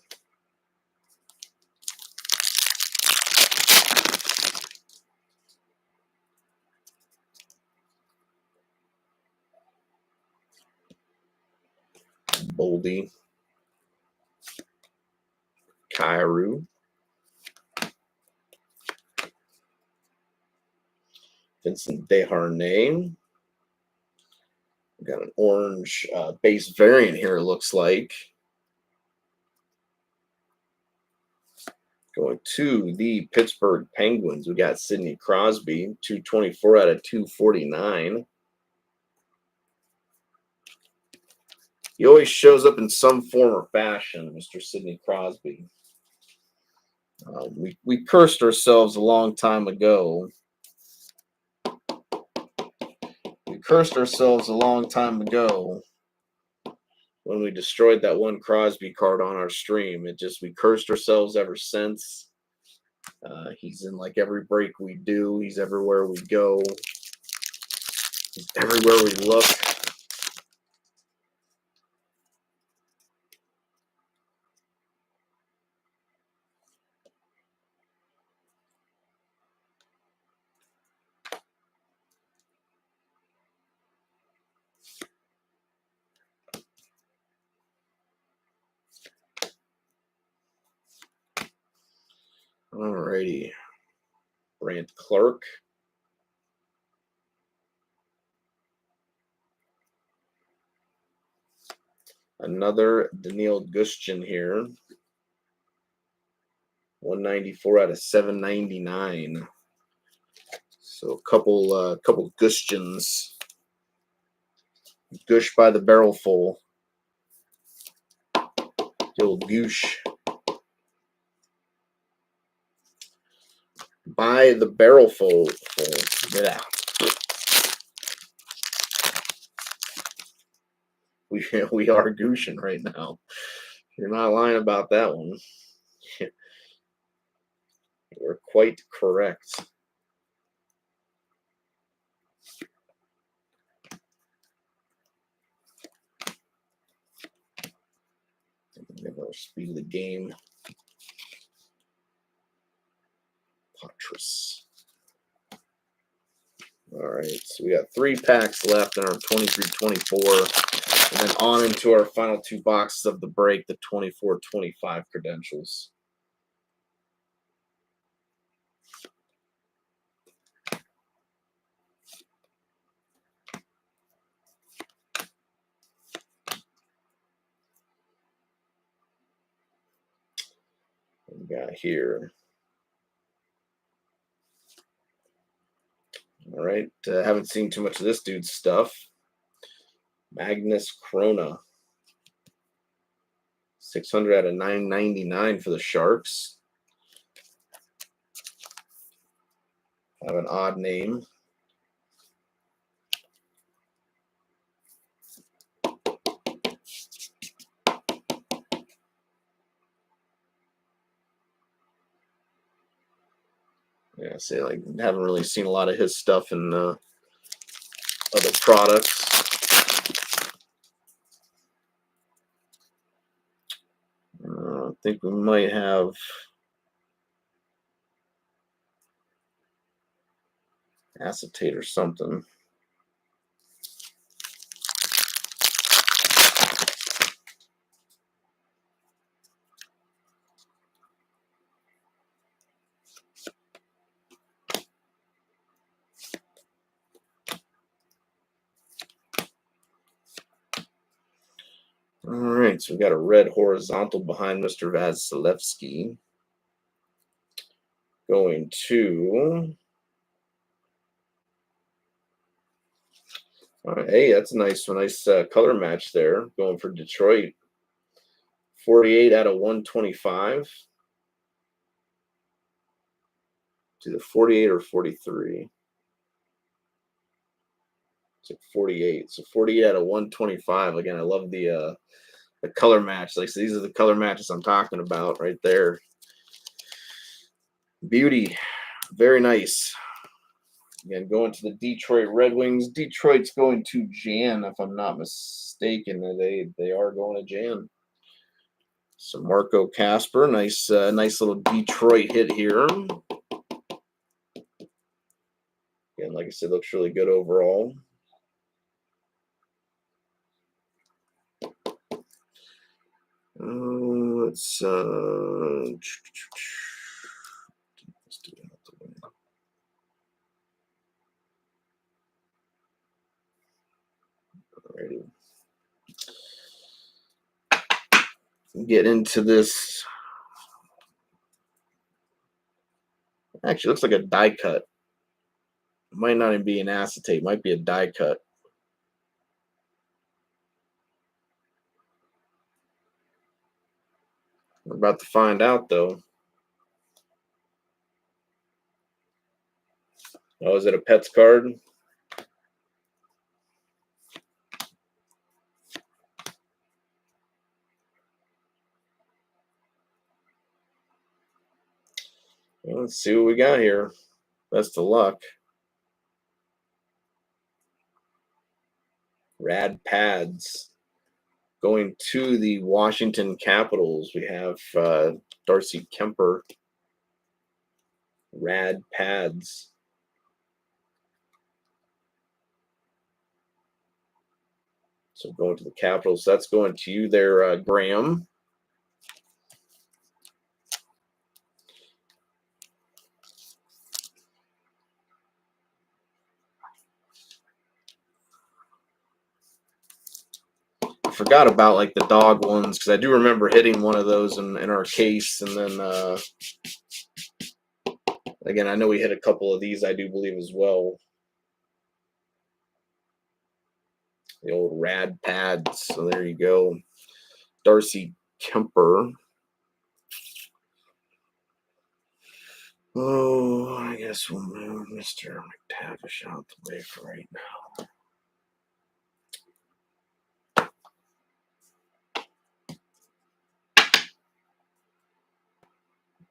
Boldy. Kyrou. Vincent Desharnais. We've got an orange base variant here, it looks like. Going to the Pittsburgh Penguins, we got Sidney Crosby, 224 out of 249. He always shows up in some form or fashion, Mr. Sidney Crosby. We cursed ourselves a long time ago. We cursed ourselves a long time ago when we destroyed that one Crosby card on our stream. We cursed ourselves ever since. He's in like every break we do. He's everywhere we go. He's everywhere we look. Alrighty. Brandt Clark. Another Daniil Gushchin here. 194 out of 799. So a couple Gushchins. Gush by the barrel full. The old Goosh. By the barrel full. Yeah. We are Gooshin right now. You're not lying about that one. You're quite correct. Our speed of the game. Patras. All right, so we got 3 packs left in our 23-24, and then on into our final 2 boxes of the break, the 24-25 credentials. What we got here? All right, haven't seen too much of this dude's stuff. Magnus Krona. 600 out of 999 for the Sharks. Have an odd name. Yeah, say like haven't really seen a lot of his stuff in other products. I think we might have acetate or something. All right, so we got a red horizontal behind Mr. Vasilevsky. Going to... All right, hey, that's a nice color match there. Going for Detroit. 48 out of 125. It's either 48 or 43. It's like 48. So 48 out of 125. Again, I love the color match. Like, so these are the color matches I'm talking about right there. Beauty. Very nice. Again, going to the Detroit Red Wings. Detroit's going to Jan, if I'm not mistaken. They are going to Jan. So Marco Casper, nice little Detroit hit here. Again, like I said, looks really good overall. Let's do it out the way. Alrighty. Get into this Actually, looks like a die cut. Might not even be an acetate. Might be a die cut. We're about to find out, though. Oh, is it a Pets card? Well, let's see what we got here. Best of luck. Rad Pads. Going to the Washington Capitals, we have Darcy Kemper. Rad Pads. So going to the Capitals. That's going to you there, Graham. I forgot about like the dog ones because I do remember hitting one of those in our case, and then again I know we hit a couple of these I do believe as well. The old Rad Pads. So there you go, Darcy Kemper. Oh, I guess we'll move Mr. McTavish out the way for right now.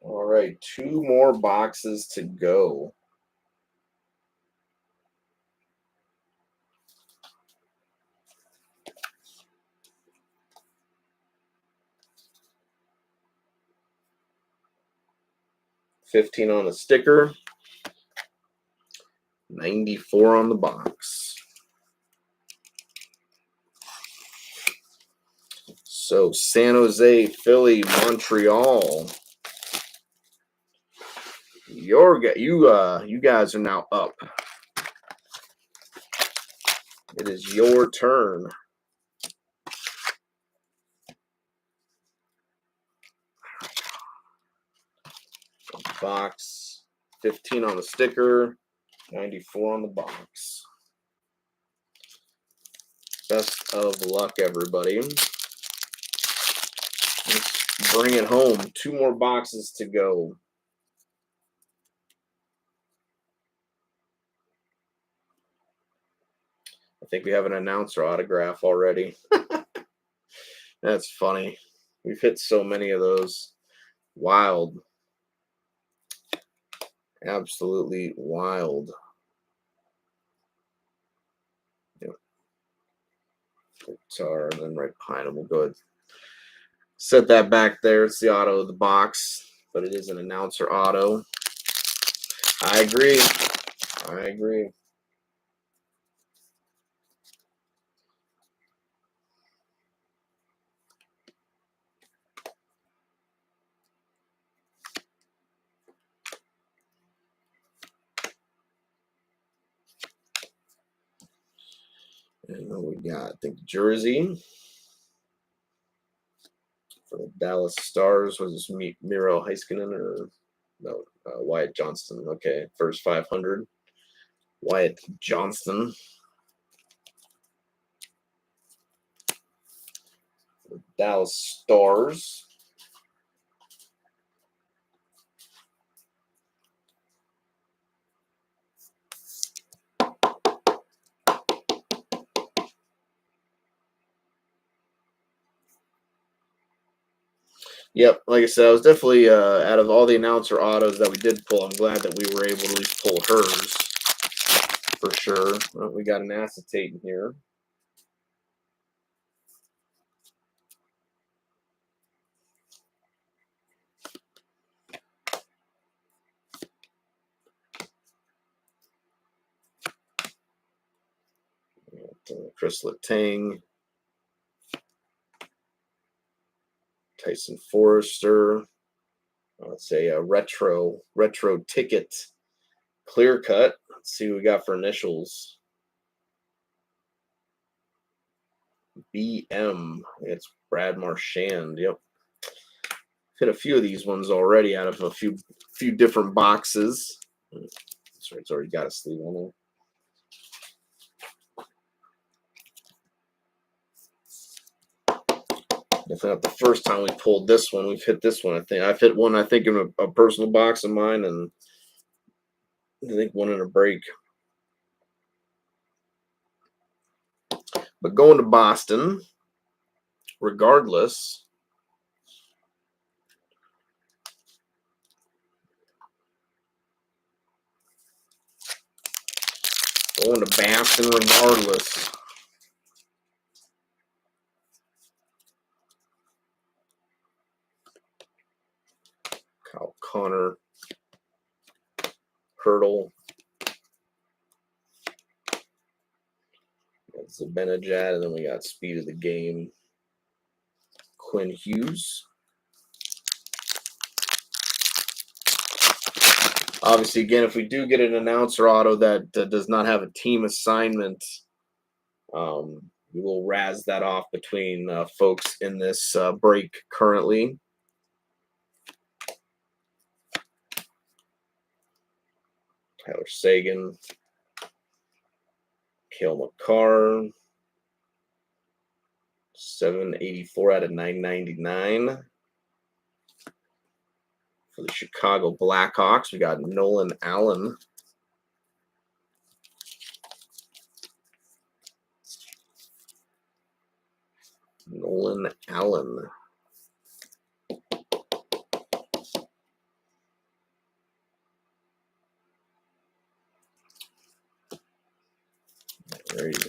All right, 2 more boxes to go. $15 on the sticker, 94 on the box. So San Jose, Philly, Montreal. You guys are now up. It is your turn. Box, 15 on the sticker, 94 on the box. Best of luck, everybody. Let's bring it home. 2 more boxes to go. I think we have an announcer autograph already. That's funny. We've hit so many of those. Wild. Absolutely wild. Guitar, and then right behind him. We'll go ahead. Set that back there. It's the auto of the box, but it is an announcer auto. I agree. I agree. And what we got? I think jersey for the Dallas Stars was this Miro Heiskanen or no Wyatt Johnston. Okay, first 500. Wyatt Johnston. Dallas Stars. Yep, like I said, I was definitely out of all the announcer autos that we did pull, I'm glad that we were able to at least pull hers for sure. Well, we got an acetate in here. Chris Letang, Tyson Forrester. Let's say a retro ticket clear cut. Let's see what we got for initials. BM. It's Brad Marchand. Yep. hit a few of these ones already out of a few different boxes. That's right, it's already got a sleeve on there. Definitely not the first time we pulled this one. We've hit this one. I think I've hit one. I think in a personal box of mine, and I think one in a break. But going to Boston, regardless. Going to Boston, regardless. Kyle Connor, Hurdle, Zibanejad, and then we got speed of the game, Quinn Hughes. Obviously, again, if we do get an announcer auto that does not have a team assignment, we will razz that off between folks in this break currently. Tyler Seguin, Cale Makar, 784 out of 999. For the Chicago Blackhawks, we got Nolan Allen. Nolan Allen. There you go.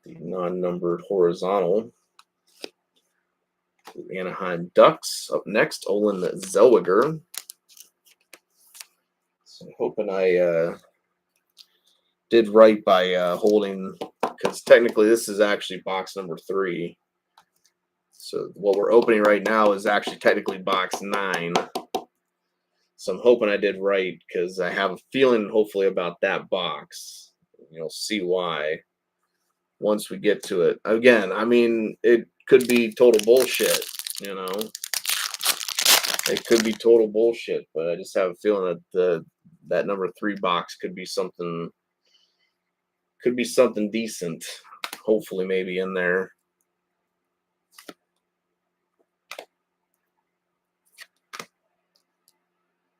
The non-numbered horizontal. The Anaheim Ducks. Up next, Olin Zellweger. So I'm hoping I did right by holding, because technically this is actually box number 3. So what we're opening right now is actually technically box 9. So I'm hoping I did right, because I have a feeling hopefully about that box. You'll see why once we get to it. Again, I mean, it could be total bullshit, you know. It could be total bullshit, but I just have a feeling that that number 3 box could be something decent. Hopefully maybe in there.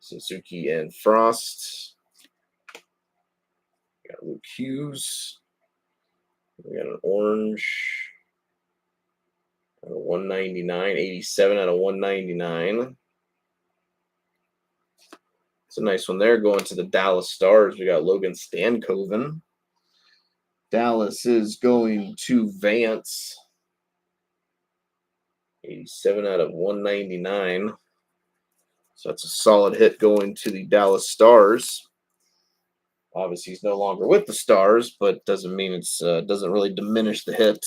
Suzuki and Frost. We got Luke Hughes. We got an orange out of 199, 87 out of 199. It's a nice one there. Going to the Dallas Stars, we got Logan Stankoven. Dallas is going to Vance. 87 out of 199. So that's a solid hit going to the Dallas Stars. Obviously, he's no longer with the Stars, but doesn't mean it's doesn't really diminish the hit.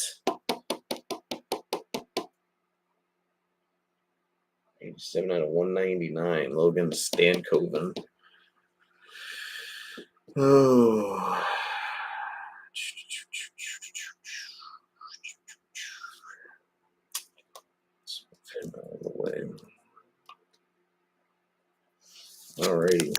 87 out of 199. Logan Stankoven. Oh. Out of the way. Alrighty.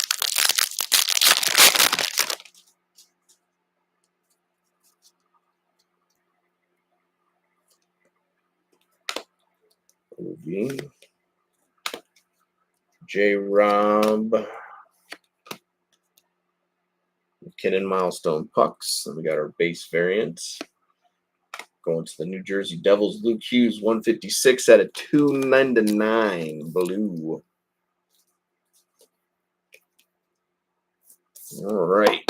Movie. J-Rob. McKinnon Milestone Pucks. Then we got our base variants. Going to the New Jersey Devils, Luke Hughes, 156 out of 299. Blue. All right.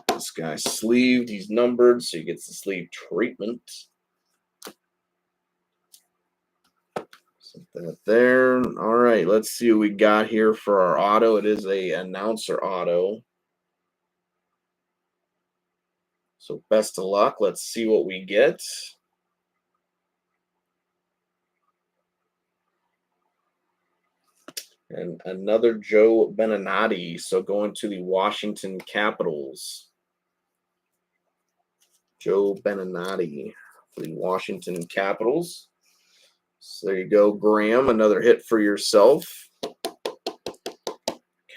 This guy's sleeved. He's numbered, so he gets the sleeve treatment. Set that there. All right. Let's see what we got here for our auto. It is a announcer auto. So best of luck. Let's see what we get. And another Joe Beninati. So going to the Washington Capitals. Joe Beninati for the Washington Capitals. So there you go, Graham. Another hit for yourself.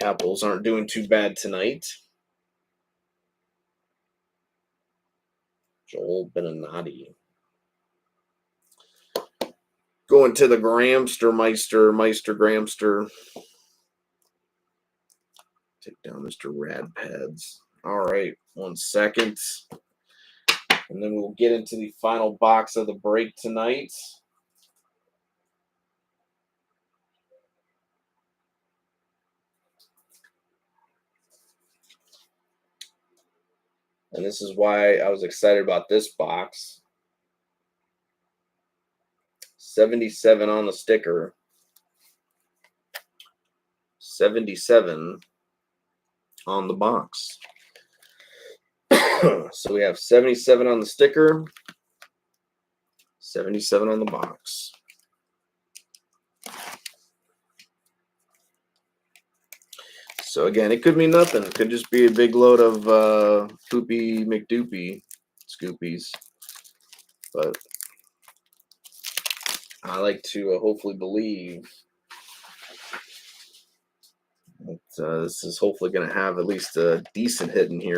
Capitals aren't doing too bad tonight. Joel Beninati. Going to the Meister Gramster. Take down Mr. Radpads. All right, 1 second. And then we'll get into the final box of the break tonight. And this is why I was excited about this box. 77 on the sticker. 77 on the box. So we have 77 on the sticker, 77 on the box. So again, it could mean nothing. It could just be a big load of poopy McDoopy scoopies. But I like to hopefully believe that this is hopefully going to have at least a decent hit in here.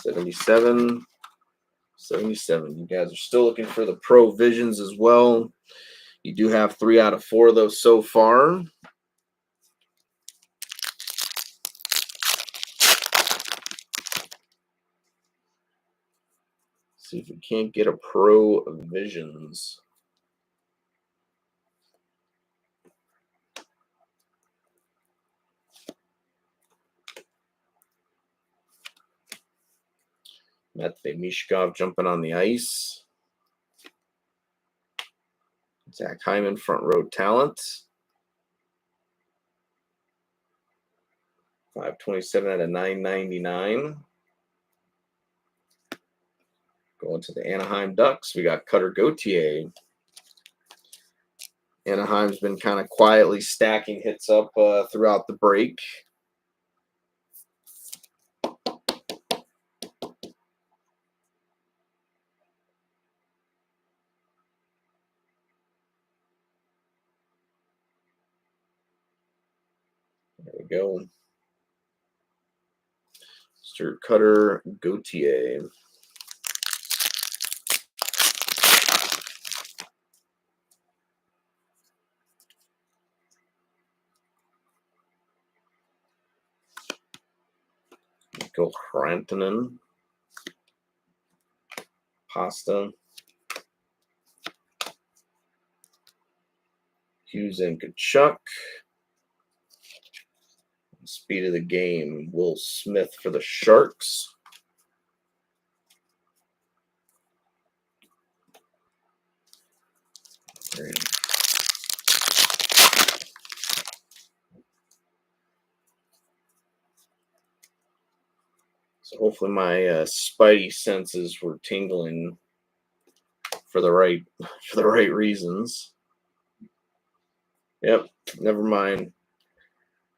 $77. You guys are still looking for the Pro Visions as well. You do have 3 out of 4 of those so far. See if we can't get a Pro Visions. Matvei Mishkov jumping on the ice. Zach Hyman, front row talent. 527 out of 999. Going to the Anaheim Ducks, we got Cutter Gauthier. Anaheim's been kind of quietly stacking hits up throughout the break. There we go. Mr. Cutter Gauthier. Mikko Rantanen. Pasta. Hughes and Kachuk. Speed of the game, Will Smith for the Sharks. So hopefully my spidey senses were tingling for the right reasons. Yep, never mind.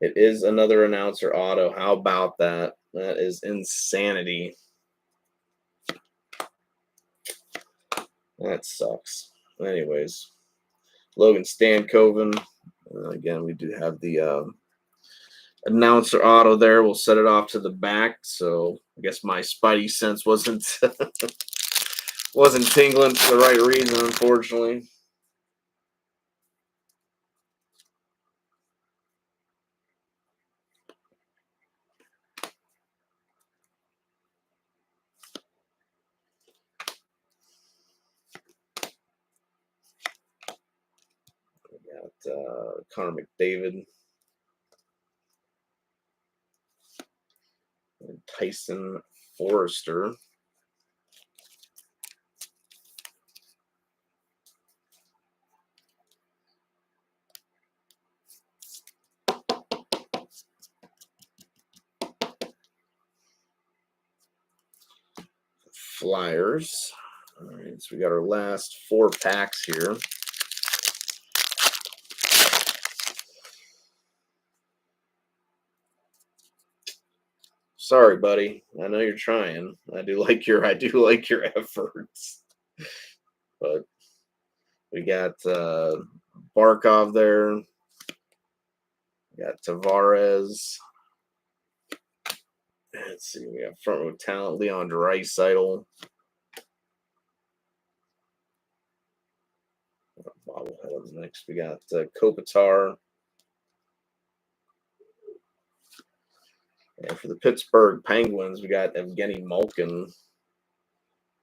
It is another announcer auto. How about that? That is insanity. That sucks. Anyways, Logan Stankoven. Again, we do have the announcer auto there. We'll set it off to the back. So I guess my spidey sense wasn't wasn't tingling for the right reason, unfortunately. We got Connor McDavid. And Tyson Forrester. Flyers. All right, so we got our last 4 packs here. Sorry, buddy. I know you're trying. I do like your efforts. But we got Barkov there. We got Tavares. Let's see. We got front row talent, Leon Draisaitl. Bobblehead up next. We got Kopitar. And for the Pittsburgh Penguins, we got Evgeny Malkin.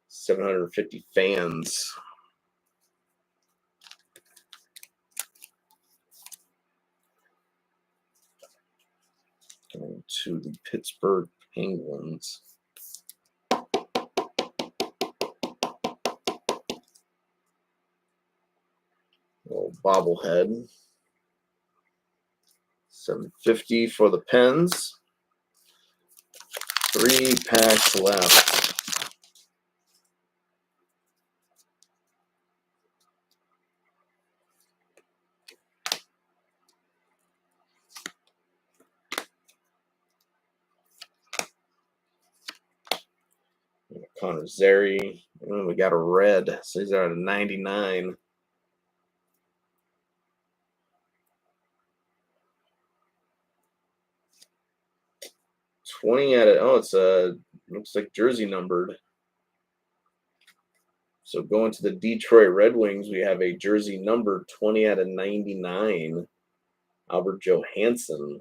750 fans. Going to the Pittsburgh Penguins. Little bobblehead. 750 for the Pens. 3 packs left. Connor Zary. And we got a red. So these are at a 99. It's looks like jersey numbered. So going to the Detroit Red Wings, we have a jersey number 20 out of 99. Albert Johansson.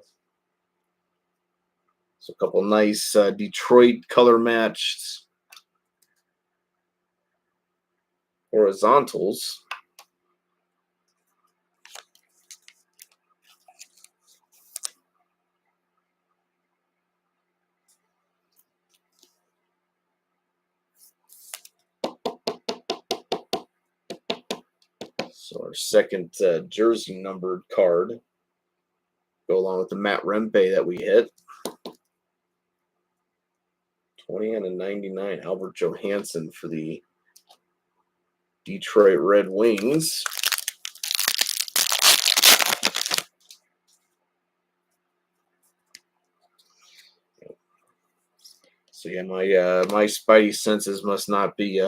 So a couple nice Detroit color matched horizontals. So our second jersey numbered card. Go along with the Matt Rempe that we hit. 20 out of 99. Albert Johansson for the Detroit Red Wings. So yeah, my spidey senses must not be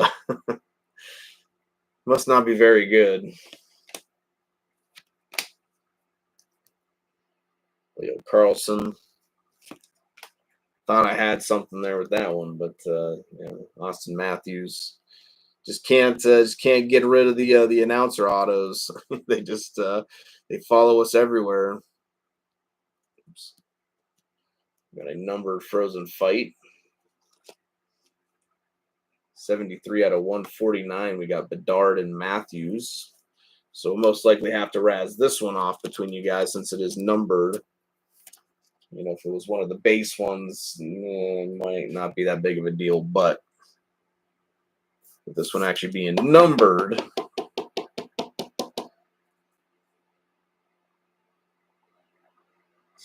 very good. Leo Carlson. Thought I had something there with that one, but Austin Matthews just can't get rid of the announcer autos. They just they follow us everywhere. Oops. Got a numbered Frozen Fight. 73 out of 149. We got Bedard and Matthews. So we'll most likely have to razz this one off between you guys since it is numbered. You know, if it was one of the base ones, it might not be that big of a deal. But with this one actually being numbered,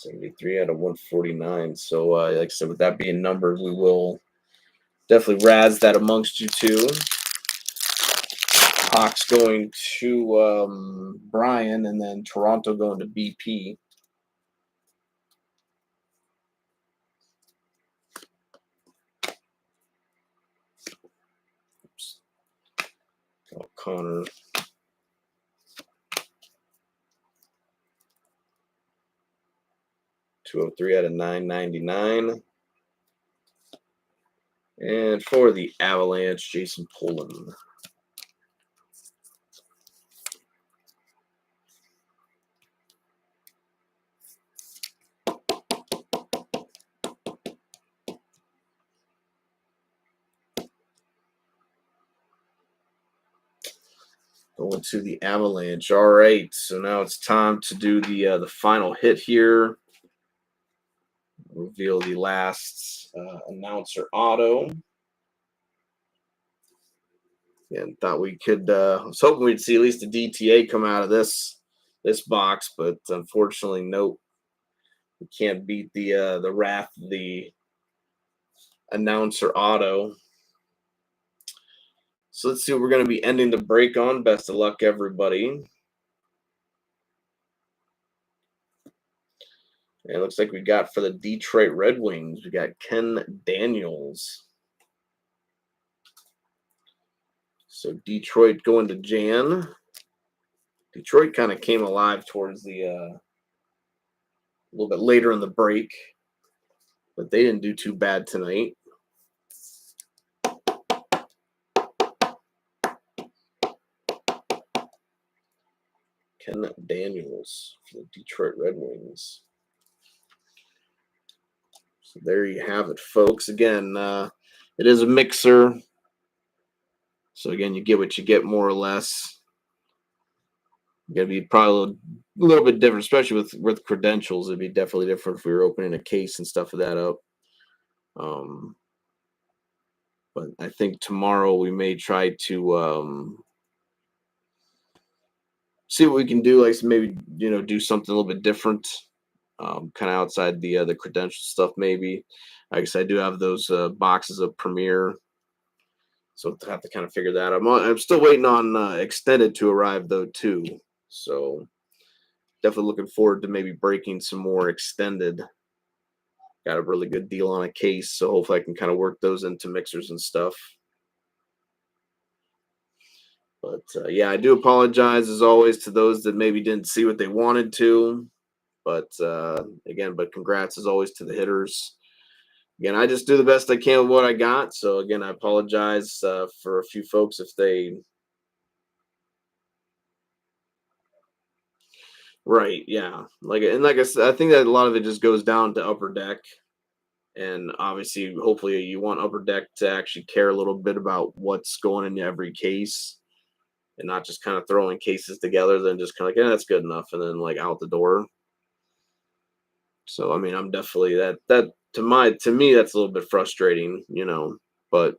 $73 out of 149. So, like I said, with that being numbered, we will definitely razz that amongst you two. Hawks going to Brian, and then Toronto going to BP. Oops. Connor. $203 out of 999. And for the Avalanche, Jason Poland. Going to the Avalanche. All right, so now it's time to do the final hit here. Reveal the last announcer auto. And thought we could. I was hoping we'd see at least a DTA come out of this box, but unfortunately, nope. We can't beat the wrath of the announcer auto. So let's see what we're going to be ending the break on. Best of luck, everybody. And it looks like we got for the Detroit Red Wings, we got Ken Daniels. So Detroit going to Jan. Detroit kind of came alive towards the a little bit later in the break, but they didn't do too bad tonight. Ken Daniels for the Detroit Red Wings. So there you have it, folks. Again, it is a mixer. So again, you get what you get, more or less. Gonna be probably a little bit different, especially with credentials. It'd be definitely different if we were opening a case and stuff of that up. But I think tomorrow we may try to see what we can do. Like maybe do something a little bit different, kind of outside the credential stuff. Maybe, I guess I do have those boxes of Premier, so I have to kind of figure that out. I'm still waiting on extended to arrive though too. So definitely looking forward to maybe breaking some more extended. Got a really good deal on a case, so hopefully I can kind of work those into mixers and stuff. But yeah, I do apologize as always to those that maybe didn't see what they wanted to. But again, congrats as always to the hitters. Again, I just do the best I can with what I got. So again, I apologize for a few folks if they. Right, yeah. Like I said, I think that a lot of it just goes down to Upper Deck. And obviously, hopefully, you want Upper Deck to actually care a little bit about what's going in every case, and not just kind of throwing cases together, then just kind of like, yeah, that's good enough, and then like out the door. So I mean, I'm definitely that to me that's a little bit frustrating, but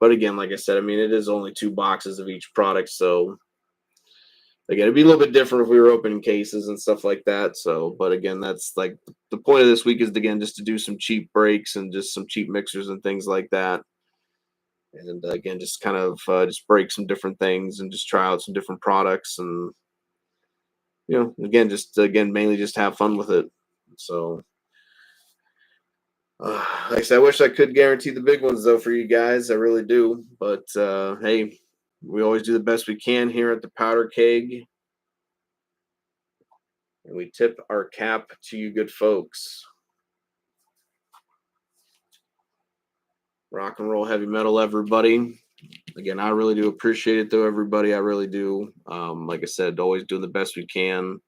again, like I said, I mean, it is only 2 boxes of each product, so again, it'd be a little bit different if we were opening cases and stuff like that. So, but again, that's like the point of this week is again just to do some cheap breaks and just some cheap mixers and things like that. And again, just kind of just break some different things and just try out some different products and again, mainly just have fun with it. So, like I said, I wish I could guarantee the big ones though for you guys. I really do. But hey, we always do the best we can here at the Powder Keg. And we tip our cap to you good folks. Rock and roll, heavy metal, everybody. Again, I really do appreciate it, though, everybody. I really do. Like I said, always doing the best we can.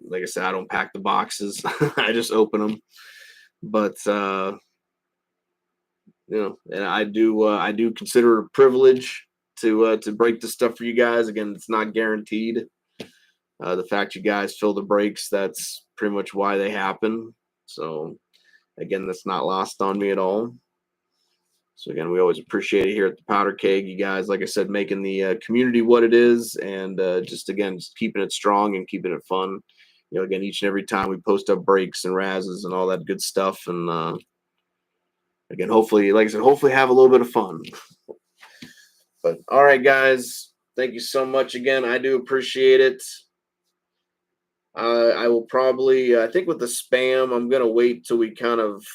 Like I said, I don't pack the boxes. I just open them. But, and I do consider it a privilege to break this stuff for you guys. Again, it's not guaranteed. The fact you guys fill the breaks, that's pretty much why they happen. So, again, that's not lost on me at all. So again, we always appreciate it here at the Powder Keg. You guys, like I said, making the community what it is, and just keeping it strong and keeping it fun. Again, each and every time we post up breaks and razzes and all that good stuff, and again, hopefully, like I said, hopefully have a little bit of fun. But all right, guys, thank you so much again. I do appreciate it. I will probably, I think with the spam, I'm gonna wait till we kind of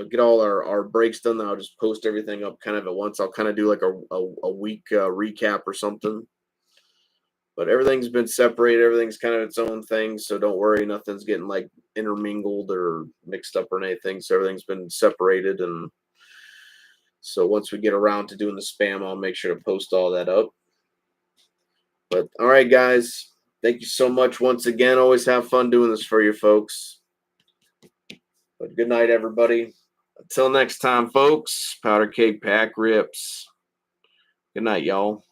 get all our breaks done. Then I'll just post everything up kind of at once. I'll kind of do like a week recap or something. But everything's been separated. Everything's kind of its own thing. So don't worry. Nothing's getting like intermingled or mixed up or anything. So everything's been separated. And so once we get around to doing the spam, I'll make sure to post all that up. But all right, guys. Thank you so much once again. Always have fun doing this for you folks. But good night, everybody. Until next time, folks, Powder Keg Pack Rips. Good night, y'all.